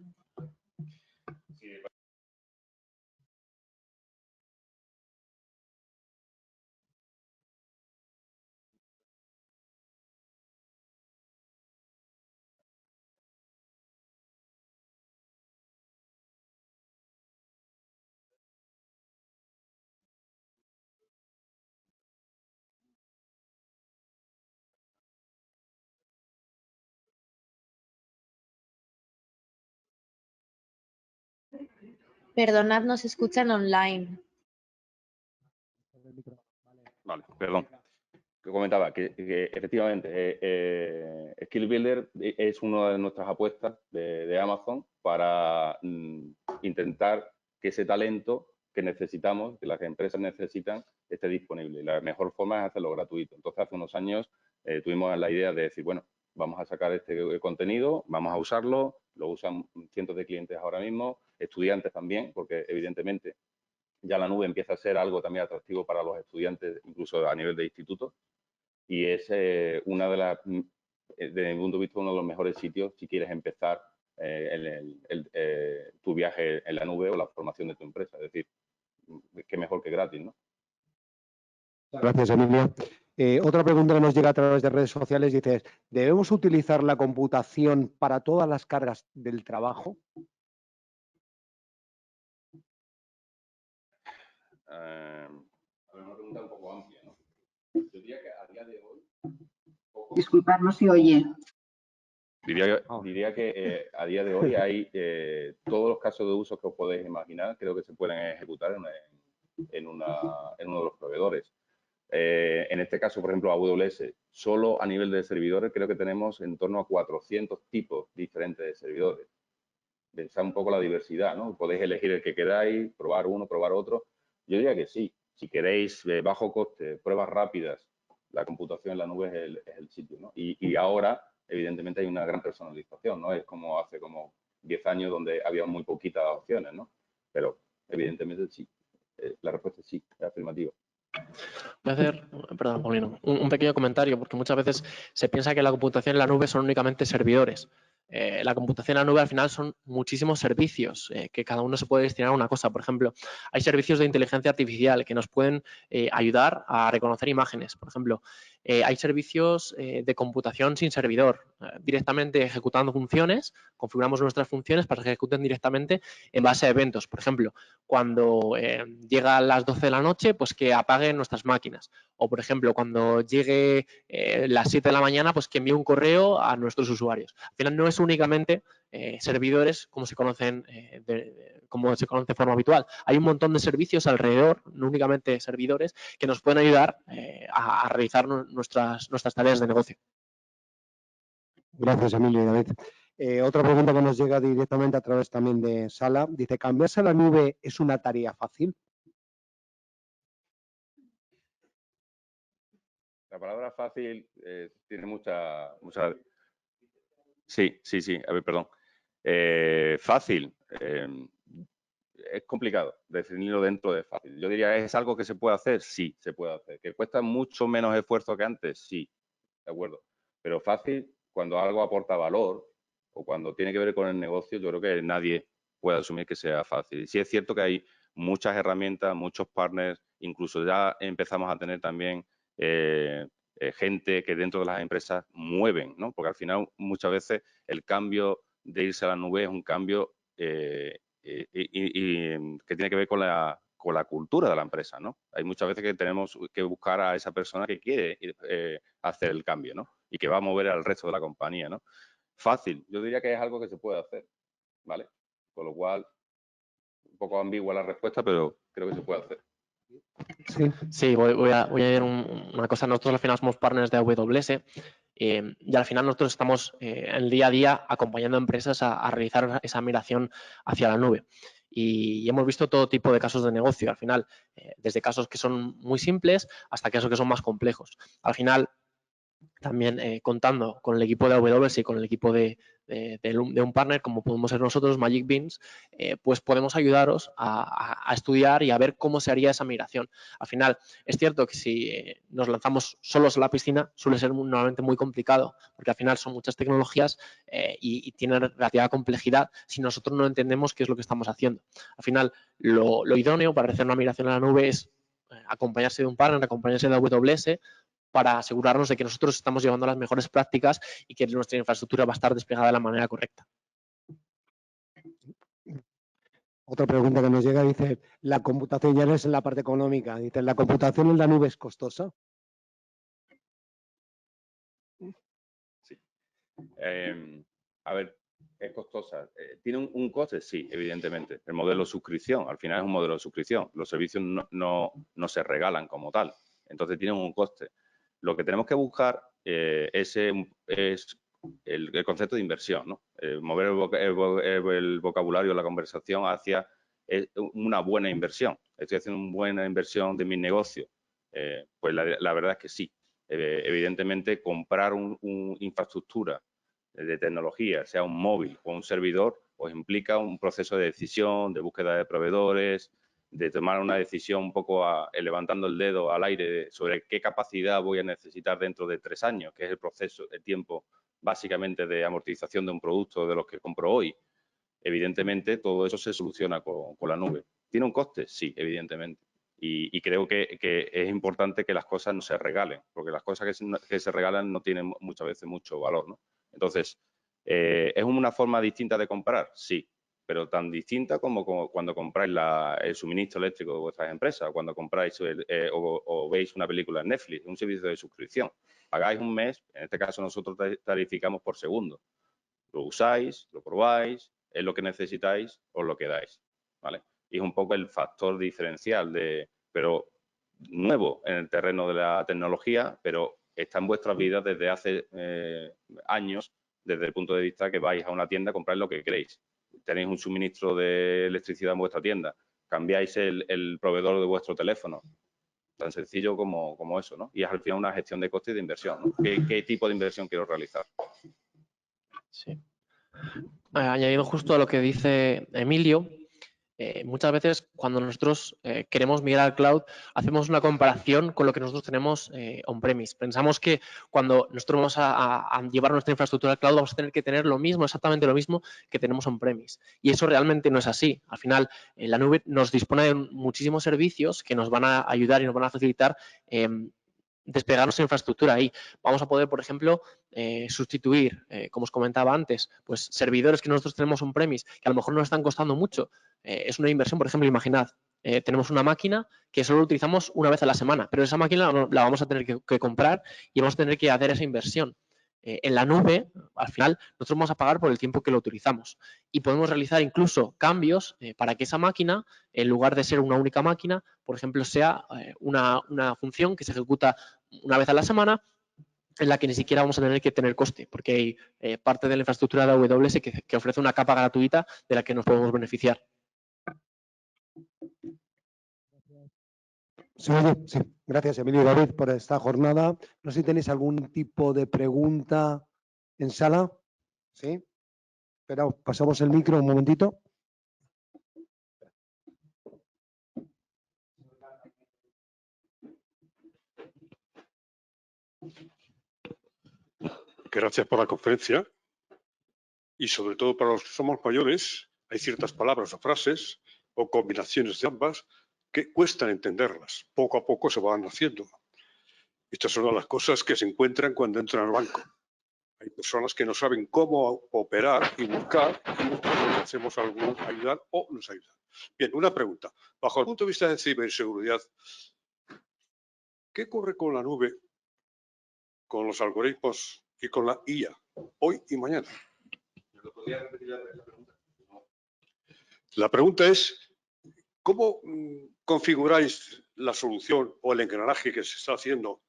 Perdonad, nos escuchan online. Vale, perdón. Que comentaba que efectivamente Skill Builder es una de nuestras apuestas de Amazon para intentar que ese talento que necesitamos, que las empresas necesitan, esté disponible. La mejor forma es hacerlo gratuito. Entonces, hace unos años tuvimos la idea de decir, bueno, vamos a sacar este contenido, vamos a usarlo, lo usan cientos de clientes ahora mismo, estudiantes también, porque evidentemente ya la nube empieza a ser algo también atractivo para los estudiantes, incluso a nivel de instituto, y es una de las, desde mi punto de vista, uno de los mejores sitios si quieres empezar tu viaje en la nube o la formación de tu empresa. Es decir, qué mejor que gratis, ¿no? Gracias, Emilio. Otra pregunta que nos llega a través de redes sociales dice, ¿debemos utilizar la computación para todas las cargas del trabajo? Una pregunta un poco amplia, ¿no? Yo diría que a día de hoy... Disculpad, no se oye. Diría que a día de hoy hay todos los casos de uso que os podéis imaginar, creo que se pueden ejecutar en uno de los proveedores. En este caso, por ejemplo, AWS, solo a nivel de servidores creo que tenemos en torno a 400 tipos diferentes de servidores. Pensad un poco la diversidad, ¿no? Podéis elegir el que queráis, probar uno, probar otro. Yo diría que sí. Si queréis bajo coste, pruebas rápidas, la computación en la nube es el sitio, ¿no? Y ahora, evidentemente, hay una gran personalización, ¿no? Es como hace como 10 años donde había muy poquitas opciones, ¿no? Pero, evidentemente, sí. La respuesta es sí, es afirmativa. Voy a hacer, perdón, Paulino, un pequeño comentario, porque muchas veces se piensa que la computación en la nube son únicamente servidores. La computación en la nube al final son muchísimos servicios que cada uno se puede destinar a una cosa. Por ejemplo, hay servicios de inteligencia artificial que nos pueden ayudar a reconocer imágenes. Por ejemplo, hay servicios de computación sin servidor, directamente ejecutando funciones, configuramos nuestras funciones para que se ejecuten directamente en base a eventos. Por ejemplo, cuando llega las 12 de la noche, pues que apaguen nuestras máquinas. O, por ejemplo, cuando llegue las 7 de la mañana, pues que envíe un correo a nuestros usuarios. Al final no es únicamente servidores como se conocen de forma habitual. Hay un montón de servicios alrededor, no únicamente servidores, que nos pueden ayudar a realizar nuestras tareas de negocio. Gracias, Emilio y David. Otra pregunta que nos llega directamente a través también de Sala. Dice, ¿cambiarse a la nube es una tarea fácil? La palabra fácil tiene mucha... Sí. A ver, perdón. Fácil. Es complicado definirlo dentro de fácil. Yo diría, ¿es algo que se puede hacer? Sí, se puede hacer. ¿Que cuesta mucho menos esfuerzo que antes? Sí, de acuerdo. Pero fácil, cuando algo aporta valor o cuando tiene que ver con el negocio, yo creo que nadie puede asumir que sea fácil. Y sí es cierto que hay muchas herramientas, muchos partners, incluso ya empezamos a tener también gente que dentro de las empresas mueven, ¿no? Porque al final muchas veces el cambio de irse a la nube es un cambio y que tiene que ver con la con la cultura de la empresa, ¿no? Hay muchas veces que tenemos que buscar a esa persona que quiere hacer el cambio, ¿no? Y que va a mover al resto de la compañía, ¿no? Fácil, yo diría que es algo que se puede hacer, ¿vale? Con lo cual, un poco ambigua la respuesta, pero creo que se puede hacer. Sí, voy a añadir una cosa. Nosotros al final somos partners de AWS y al final nosotros estamos en el día a día acompañando a empresas a realizar esa migración hacia la nube. Y hemos visto todo tipo de casos de negocio, al final, desde casos que son muy simples hasta casos que son más complejos. Al final, también contando con el equipo de AWS y con el equipo de un partner como podemos ser nosotros, Magic Beans, pues podemos ayudaros a estudiar y a ver cómo se haría esa migración. Al final, es cierto que si nos lanzamos solos a la piscina suele ser normalmente muy complicado, porque al final son muchas tecnologías y tienen relativa complejidad si nosotros no entendemos qué es lo que estamos haciendo. Al final, lo idóneo para hacer una migración a la nube es acompañarse de un partner, acompañarse de AWS, para asegurarnos de que nosotros estamos llevando las mejores prácticas y que nuestra infraestructura va a estar desplegada de la manera correcta. Otra pregunta que nos llega dice, la computación ya no es en la parte económica, dice, ¿la computación en la nube es costosa? Sí. A ver, ¿es costosa? ¿Tiene un coste? Sí, evidentemente. El modelo de suscripción, al final es un modelo de suscripción. Los servicios no se regalan como tal, entonces tienen un coste. Lo que tenemos que buscar es el concepto de inversión, ¿no? Mover el vocabulario, la conversación hacia una buena inversión. Estoy haciendo una buena inversión de mi negocio. Pues la verdad es que sí. Evidentemente, comprar una infraestructura de tecnología, sea un móvil o un servidor, pues implica un proceso de decisión, de búsqueda de proveedores, de tomar una decisión un poco levantando el dedo al aire sobre qué capacidad voy a necesitar dentro de 3 años, que es el proceso, el tiempo básicamente de amortización de un producto de los que compro hoy. Evidentemente, todo eso se soluciona con la nube. ¿Tiene un coste? Sí, evidentemente. Y creo que es importante que las cosas no se regalen, porque las cosas que se regalan no tienen muchas veces mucho valor, ¿no? Entonces, ¿es una forma distinta de comprar? Sí, pero tan distinta como cuando compráis el suministro eléctrico de vuestras empresas, cuando compráis o veis una película en Netflix, un servicio de suscripción. Pagáis un mes, en este caso nosotros tarificamos por segundo. Lo usáis, lo probáis, es lo que necesitáis, os lo quedáis, ¿vale? Y es un poco el factor diferencial pero nuevo en el terreno de la tecnología, pero está en vuestras vidas desde hace años, desde el punto de vista que vais a una tienda a comprar lo que queréis. Tenéis un suministro de electricidad en vuestra tienda, cambiáis el proveedor de vuestro teléfono. Tan sencillo como eso, ¿no? Y es al final una gestión de costes y de inversión, ¿no? ¿Qué tipo de inversión quiero realizar? Sí. Añadiendo justo a lo que dice Emilio, muchas veces cuando nosotros queremos migrar al cloud, hacemos una comparación con lo que nosotros tenemos on-premise. Pensamos que cuando nosotros vamos a llevar nuestra infraestructura al cloud vamos a tener que tener lo mismo, exactamente lo mismo que tenemos on-premise. Y eso realmente no es así. Al final, la nube nos dispone de muchísimos servicios que nos van a ayudar y nos van a facilitar desplegar nuestra infraestructura ahí. Vamos a poder, por ejemplo, sustituir, como os comentaba antes, pues servidores que nosotros tenemos on-premise, que a lo mejor nos están costando mucho. Es una inversión, por ejemplo, imaginad, tenemos una máquina que solo utilizamos una vez a la semana, pero esa máquina la vamos a tener que comprar y vamos a tener que hacer esa inversión. En la nube, al final, nosotros vamos a pagar por el tiempo que lo utilizamos y podemos realizar incluso cambios para que esa máquina, en lugar de ser una única máquina, por ejemplo, sea una función que se ejecuta una vez a la semana en la que ni siquiera vamos a tener que tener coste, porque hay parte de la infraestructura de AWS que ofrece una capa gratuita de la que nos podemos beneficiar. Sí, sí. Gracias, Emilio y David, por esta jornada. No sé si tenéis algún tipo de pregunta en sala. Sí. Pero pasamos el micro un momentito. Gracias por la conferencia. Y sobre todo para los que somos mayores, hay ciertas palabras o frases o combinaciones de ambas que cuestan entenderlas. Poco a poco se van haciendo. Estas son las cosas que se encuentran cuando entran al banco. Hay personas que no saben cómo operar y buscar, y nosotros hacemos algo, ayudar o nos ayudan. Bien, una pregunta. Bajo el punto de vista de ciberseguridad, ¿qué ocurre con la nube, con los algoritmos y con la IA, hoy y mañana? La pregunta es, ¿cómo configuráis la solución o el engranaje que se está haciendo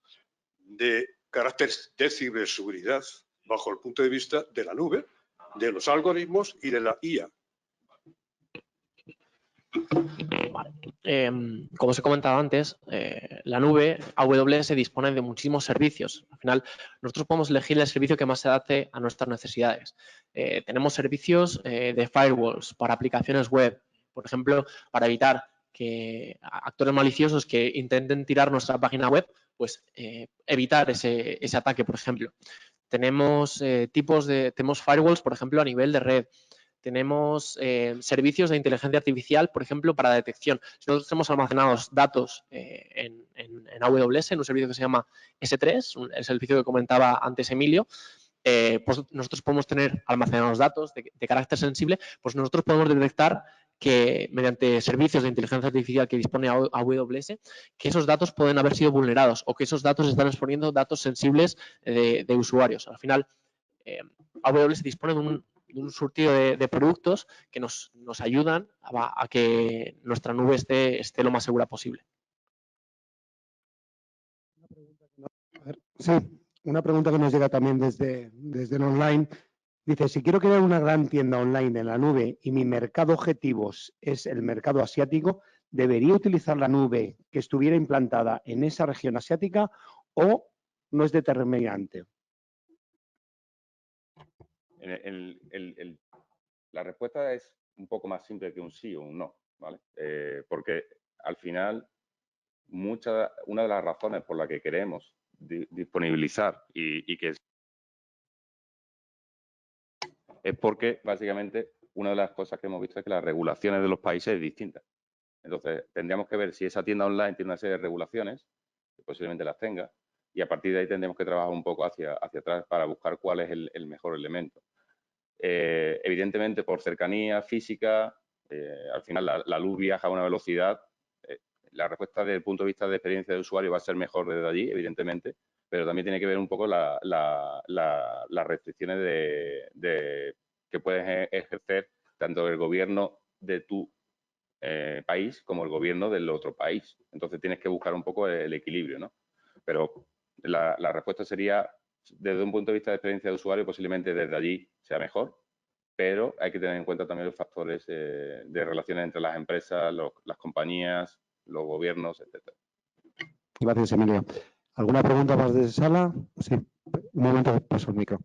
de carácter de ciberseguridad bajo el punto de vista de la nube, de los algoritmos y de la IA? Como os he comentado antes, la nube AWS dispone de muchísimos servicios. Al final, nosotros podemos elegir el servicio que más se adapte a nuestras necesidades. Tenemos servicios de firewalls para aplicaciones web, por ejemplo, para evitar que actores maliciosos que intenten tirar nuestra página web, pues evitar ese ataque, por ejemplo. Tenemos tenemos firewalls, por ejemplo, a nivel de red. Tenemos servicios de inteligencia artificial, por ejemplo, para detección. Si nosotros tenemos almacenados datos en AWS, en un servicio que se llama S3, el servicio que comentaba antes Emilio, pues nosotros podemos tener almacenados datos de carácter sensible, pues nosotros podemos detectar que mediante servicios de inteligencia artificial que dispone AWS, que esos datos pueden haber sido vulnerados o que esos datos están exponiendo datos sensibles de usuarios. Al final, AWS dispone de un surtido de productos que nos ayudan a que nuestra nube esté lo más segura posible. Sí, una pregunta que nos llega también desde el online. Dice, si quiero crear una gran tienda online en la nube y mi mercado objetivo es el mercado asiático, ¿debería utilizar la nube que estuviera implantada en esa región asiática o no es determinante? La respuesta es un poco más simple que un sí o un no, ¿vale? Porque al final, una de las razones por la que queremos disponibilizar y que es porque, básicamente, una de las cosas que hemos visto es que las regulaciones de los países es distinta. Entonces, tendríamos que ver si esa tienda online tiene una serie de regulaciones, que posiblemente las tenga, y a partir de ahí tendremos que trabajar un poco hacia atrás para buscar cuál es el mejor elemento. Evidentemente, por cercanía física, al final la luz viaja a una velocidad. La respuesta desde el punto de vista de experiencia de usuario va a ser mejor desde allí, evidentemente, pero también tiene que ver un poco las restricciones que puedes ejercer tanto el gobierno de tu país como el gobierno del otro país. Entonces tienes que buscar un poco el equilibrio, ¿no? Pero la respuesta sería, desde un punto de vista de experiencia de usuario, posiblemente desde allí sea mejor, pero hay que tener en cuenta también los factores de relaciones entre las empresas, las compañías, los gobiernos, etcétera. Gracias, Emilio. ¿Alguna pregunta más desde sala? Sí, un momento, paso el micro.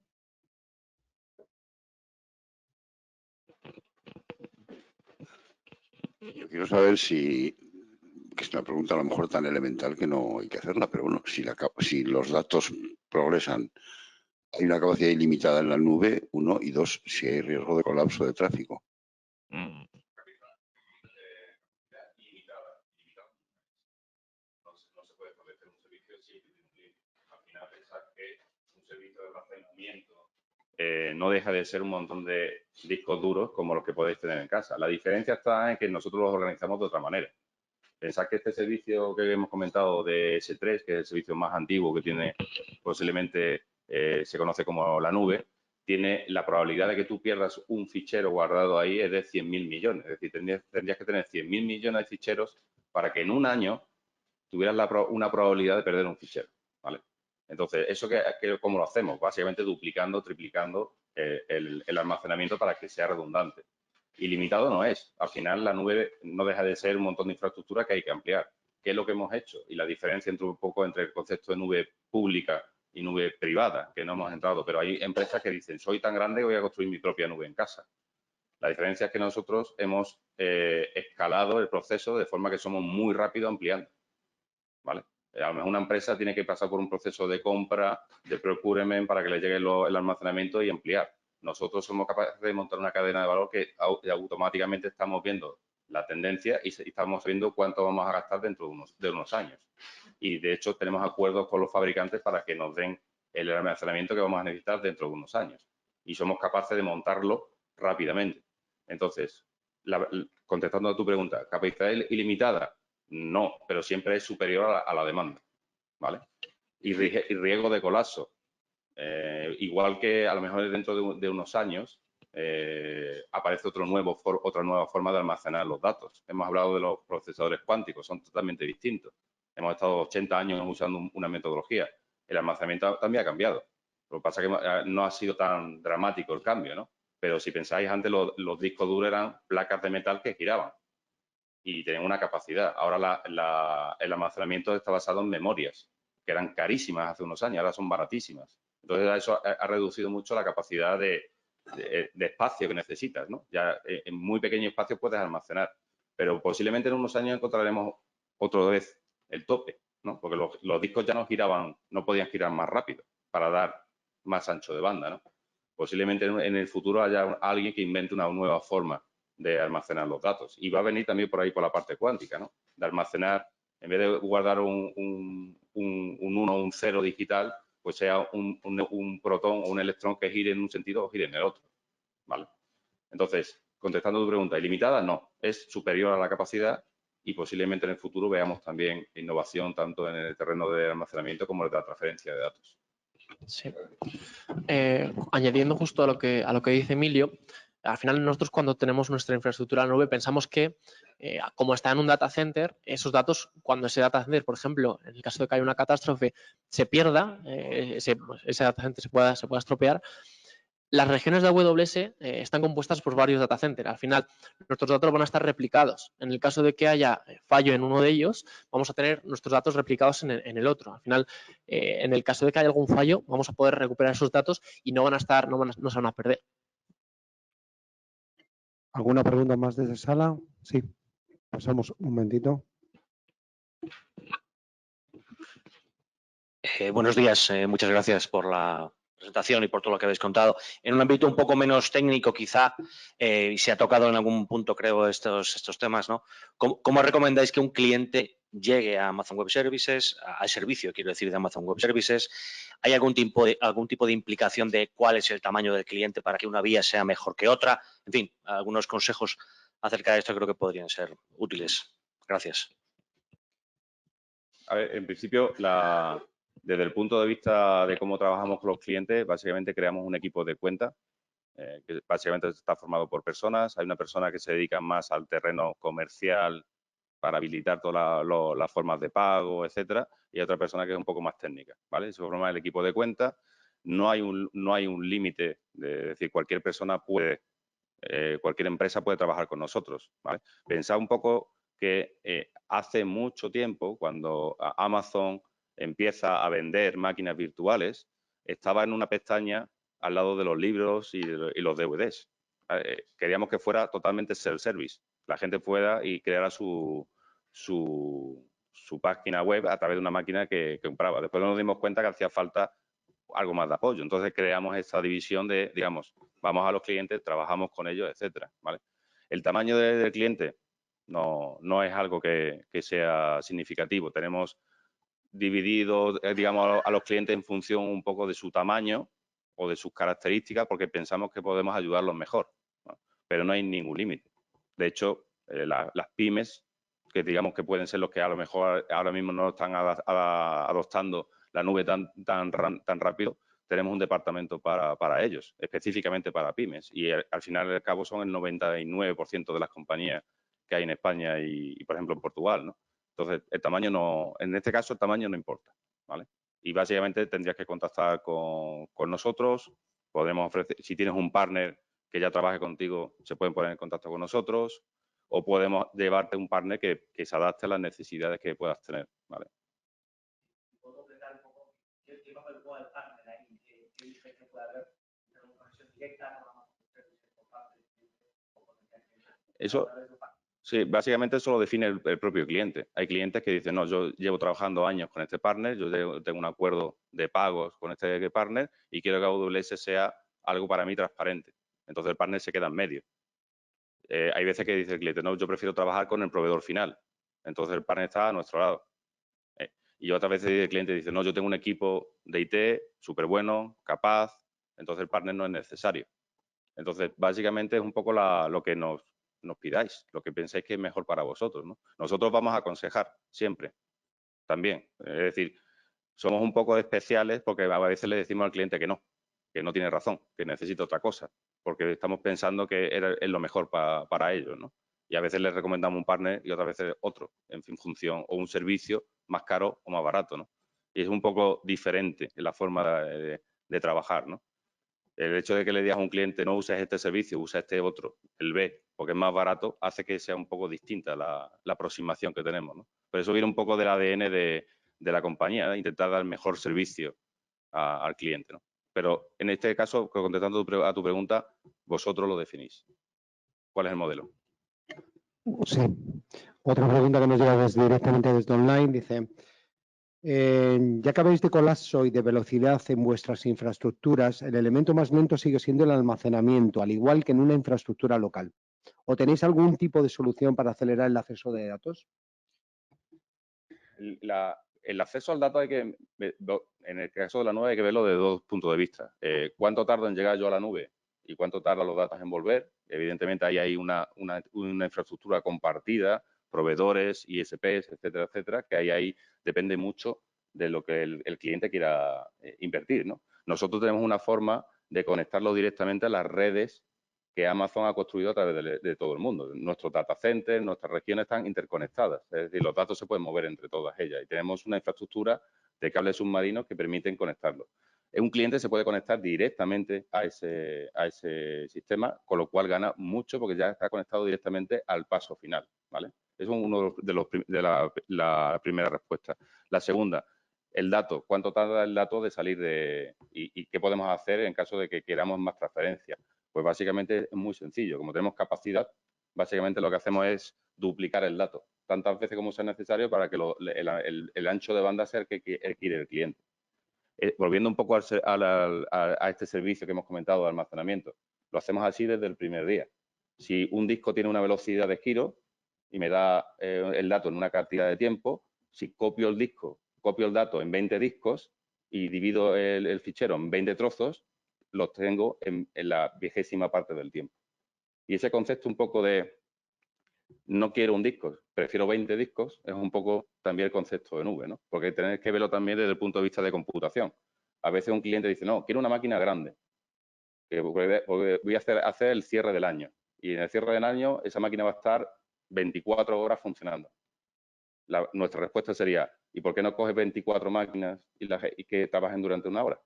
Yo quiero saber que es una pregunta a lo mejor tan elemental que no hay que hacerla, pero bueno, si los datos progresan, hay una capacidad ilimitada en la nube, uno, y dos, si hay riesgo de colapso de tráfico. No se puede establecer un servicio sin límite. Al final, pensar que un servicio de almacenamiento no deja de ser un montón de discos duros como los que podéis tener en casa. La diferencia está en que nosotros los organizamos de otra manera. Pensad que este servicio que hemos comentado de S3, que es el servicio más antiguo que tiene, posiblemente se conoce como la nube, tiene la probabilidad de que tú pierdas un fichero guardado ahí es de 100.000 millones. Es decir, tendrías que tener 100.000 millones de ficheros para que en un año tuvieras una probabilidad de perder un fichero, ¿vale? Entonces, ¿eso cómo lo hacemos? Básicamente duplicando, triplicando el almacenamiento para que sea redundante. Ilimitado no es. Al final, la nube no deja de ser un montón de infraestructura que hay que ampliar. ¿Qué es lo que hemos hecho? Y la diferencia un poco entre el concepto de nube pública y nube privada, que no hemos entrado, pero hay empresas que dicen, soy tan grande que voy a construir mi propia nube en casa. La diferencia es que nosotros hemos escalado el proceso de forma que somos muy rápido ampliando, ¿vale? A lo mejor una empresa tiene que pasar por un proceso de compra, de procurement para que le llegue el almacenamiento y ampliar. Nosotros somos capaces de montar una cadena de valor que automáticamente estamos viendo la tendencia y estamos viendo cuánto vamos a gastar dentro de unos años. Y, de hecho, tenemos acuerdos con los fabricantes para que nos den el almacenamiento que vamos a necesitar dentro de unos años. Y somos capaces de montarlo rápidamente. Entonces, contestando a tu pregunta, ¿capacidad ilimitada? No, pero siempre es superior a la demanda, ¿vale? Y riesgo de colapso. Igual que a lo mejor dentro de unos años aparece otra nueva forma de almacenar los datos. Hemos hablado de los procesadores cuánticos, son totalmente distintos. Hemos estado 80 años usando una metodología. El almacenamiento también ha cambiado. Lo que pasa es que no ha sido tan dramático el cambio, ¿no? Pero si pensáis, antes los discos duros eran placas de metal que giraban y tenían una capacidad. Ahora el almacenamiento está basado en memorias, que eran carísimas hace unos años, ahora son baratísimas. Entonces, eso ha reducido mucho la capacidad de espacio que necesitas, ¿no? Ya en muy pequeño espacio puedes almacenar, pero posiblemente en unos años encontraremos otra vez el tope, ¿no? Porque los discos ya no podían girar más rápido para dar más ancho de banda, ¿no? Posiblemente en el futuro haya alguien que invente una nueva forma de almacenar los datos. Y va a venir también por ahí por la parte cuántica, ¿no? De almacenar, en vez de guardar un 1 o un 0 digital, pues sea un protón o un electrón que gire en un sentido o gire en el otro, ¿vale? Entonces, contestando tu pregunta, ilimitada no, es superior a la capacidad y posiblemente en el futuro veamos también innovación tanto en el terreno de almacenamiento como en la transferencia de datos. Sí. Añadiendo justo a lo que dice Emilio, al final nosotros cuando tenemos nuestra infraestructura en la nube pensamos que como está en un data center, esos datos, cuando ese data center, por ejemplo, en el caso de que haya una catástrofe, se pierda, ese data center se pueda estropear, las regiones de AWS están compuestas por varios data centers. Al final, nuestros datos van a estar replicados. En el caso de que haya fallo en uno de ellos, vamos a tener nuestros datos replicados en el otro. Al final, en el caso de que haya algún fallo, vamos a poder recuperar esos datos y no se van a perder. ¿Alguna pregunta más desde sala? Sí. Pasamos un momentito. Buenos días, muchas gracias por la presentación y por todo lo que habéis contado. En un ámbito un poco menos técnico quizá, y se ha tocado en algún punto creo estos temas, ¿no? ¿Cómo recomendáis que un cliente llegue a Amazon Web Services, al servicio, quiero decir, de Amazon Web Services? ¿Hay algún tipo de implicación de cuál es el tamaño del cliente para que una vía sea mejor que otra? En fin, algunos consejos acerca de esto creo que podrían ser útiles. Gracias. A ver, en principio, desde el punto de vista de cómo trabajamos con los clientes, básicamente creamos un equipo de cuenta, que básicamente está formado por personas. Hay una persona que se dedica más al terreno comercial para habilitar todas las formas de pago, etcétera, y otra persona que es un poco más técnica, ¿vale? Se forma el equipo de cuenta. No hay un límite, es decir, cualquier persona cualquier empresa puede trabajar con nosotros, ¿vale? Pensad un poco que hace mucho tiempo, cuando Amazon empieza a vender máquinas virtuales, estaba en una pestaña al lado de los libros y los DVDs. Queríamos que fuera totalmente self-service. La gente pueda y creara su página web a través de una máquina que compraba. Después nos dimos cuenta que hacía falta algo más de apoyo. Entonces creamos esta división de, digamos, vamos a los clientes, trabajamos con ellos, etcétera, ¿vale? El tamaño del cliente no es algo que sea significativo. Tenemos dividido, digamos, a los clientes en función un poco de su tamaño o de sus características, porque pensamos que podemos ayudarlos mejor, ¿no? Pero no hay ningún límite. De hecho, las pymes, que digamos que pueden ser los que a lo mejor ahora mismo no están adoptando la nube tan rápido, tenemos un departamento para ellos, específicamente para pymes. Y al final y al cabo son el 99% de las compañías que hay en España y, por ejemplo, en Portugal, ¿no? Entonces, el tamaño en este caso el tamaño no importa, ¿vale? Y básicamente tendrías que contactar con nosotros. Podemos ofrecer, si tienes un partner que ya trabaje contigo, se pueden poner en contacto con nosotros, o podemos llevarte un partner que se adapte a las necesidades que puedas tener, ¿vale? ¿Puedo completar un poco qué papel juega el partner ahí? ¿Qué diferencia puede haber entre una conexión directa con Amazon por parte del cliente o potencial cliente? Eso, sí, básicamente eso lo define el propio cliente. Hay clientes que dicen, no, yo llevo trabajando años con este partner, yo tengo un acuerdo de pagos con este partner y quiero que AWS sea algo para mí transparente. Entonces el partner se queda en medio. Hay veces que dice el cliente, no, yo prefiero trabajar con el proveedor final. Entonces el partner está a nuestro lado. Y otras veces el cliente dice, no, yo tengo un equipo de IT súper bueno, capaz, entonces el partner no es necesario. Entonces, básicamente es un poco lo que nos pidáis, lo que pensáis que es mejor para vosotros, ¿no? Nosotros vamos a aconsejar siempre, también. Es decir, somos un poco especiales porque a veces le decimos al cliente que no tiene razón, que necesita otra cosa, porque estamos pensando que es lo mejor para ellos, ¿no? Y a veces les recomendamos un partner y otras veces otro, en función, o un servicio más caro o más barato, ¿no? Y es un poco diferente en la forma de trabajar, ¿no? El hecho de que le digas a un cliente no uses este servicio, usa este otro, el B, porque es más barato, hace que sea un poco distinta la aproximación que tenemos, ¿no? Por eso viene un poco del ADN de la compañía, ¿no? Intentar dar el mejor servicio al cliente, ¿no? Pero en este caso, contestando a tu pregunta, vosotros lo definís. ¿Cuál es el modelo? Sí. Otra pregunta que nos llega directamente desde online dice, ya que habéis de colapso y de velocidad en vuestras infraestructuras, el elemento más lento sigue siendo el almacenamiento, al igual que en una infraestructura local. ¿O tenéis algún tipo de solución para acelerar el acceso de datos? El acceso al dato en el caso de la nube hay que verlo de dos puntos de vista. ¿Cuánto tarda en llegar yo a la nube y cuánto tardan los datos en volver? Evidentemente ahí hay una infraestructura compartida, proveedores, ISPs, etcétera, etcétera, que ahí depende mucho de lo que el cliente quiera invertir, ¿no? Nosotros tenemos una forma de conectarlo directamente a las redes que Amazon ha construido a través de todo el mundo. Nuestros data centers, nuestras regiones están interconectadas, es decir, los datos se pueden mover entre todas ellas y tenemos una infraestructura de cables submarinos que permiten conectarlos. Un cliente se puede conectar directamente a ese sistema, con lo cual gana mucho porque ya está conectado directamente al paso final, ¿vale? Eso es uno de la primera respuesta. La segunda, el dato. ¿Cuánto tarda el dato de salir y qué podemos hacer en caso de que queramos más transferencia? Pues básicamente es muy sencillo. Como tenemos capacidad, básicamente lo que hacemos es duplicar el dato, tantas veces como sea necesario para que el ancho de banda sea el que quiere el cliente. Volviendo un poco a este servicio que hemos comentado de almacenamiento, lo hacemos así desde el primer día. Si un disco tiene una velocidad de giro y me da el dato en una cantidad de tiempo, si copio el dato en 20 discos y divido el fichero en 20 trozos, los tengo en la 20ª parte del tiempo. Y ese concepto un poco de no quiero un disco, prefiero 20 discos, es un poco también el concepto de nube, ¿no? Porque tenéis que verlo también desde el punto de vista de computación. A veces un cliente dice, no, quiero una máquina grande, porque voy a hacer el cierre del año. Y en el cierre del año esa máquina va a estar 24 horas funcionando. Nuestra respuesta sería, ¿y por qué no coges 24 máquinas y que trabajen durante una hora?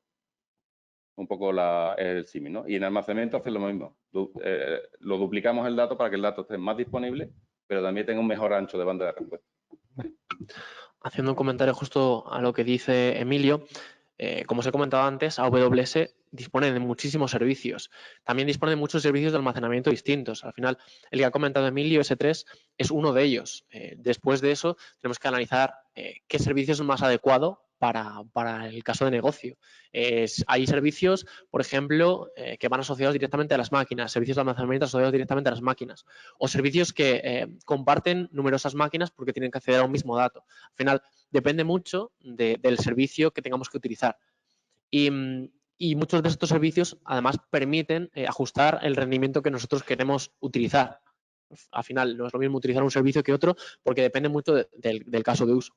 Un poco el símil, ¿no? Y en almacenamiento hacer lo mismo. Lo duplicamos el dato para que el dato esté más disponible, pero también tenga un mejor ancho de banda de respuesta. Haciendo un comentario justo a lo que dice Emilio, como os he comentado antes, AWS dispone de muchísimos servicios. También dispone de muchos servicios de almacenamiento distintos. Al final, el que ha comentado Emilio, S3, es uno de ellos. Después de eso, tenemos que analizar qué servicio es más adecuado para el caso de negocio. Hay servicios, por ejemplo, que van asociados directamente a las máquinas, servicios de almacenamiento asociados directamente a las máquinas, o servicios que comparten numerosas máquinas porque tienen que acceder a un mismo dato. Al final, depende mucho del servicio que tengamos que utilizar. Y muchos de estos servicios, además, permiten ajustar el rendimiento que nosotros queremos utilizar. Al final, no es lo mismo utilizar un servicio que otro porque depende mucho del caso de uso.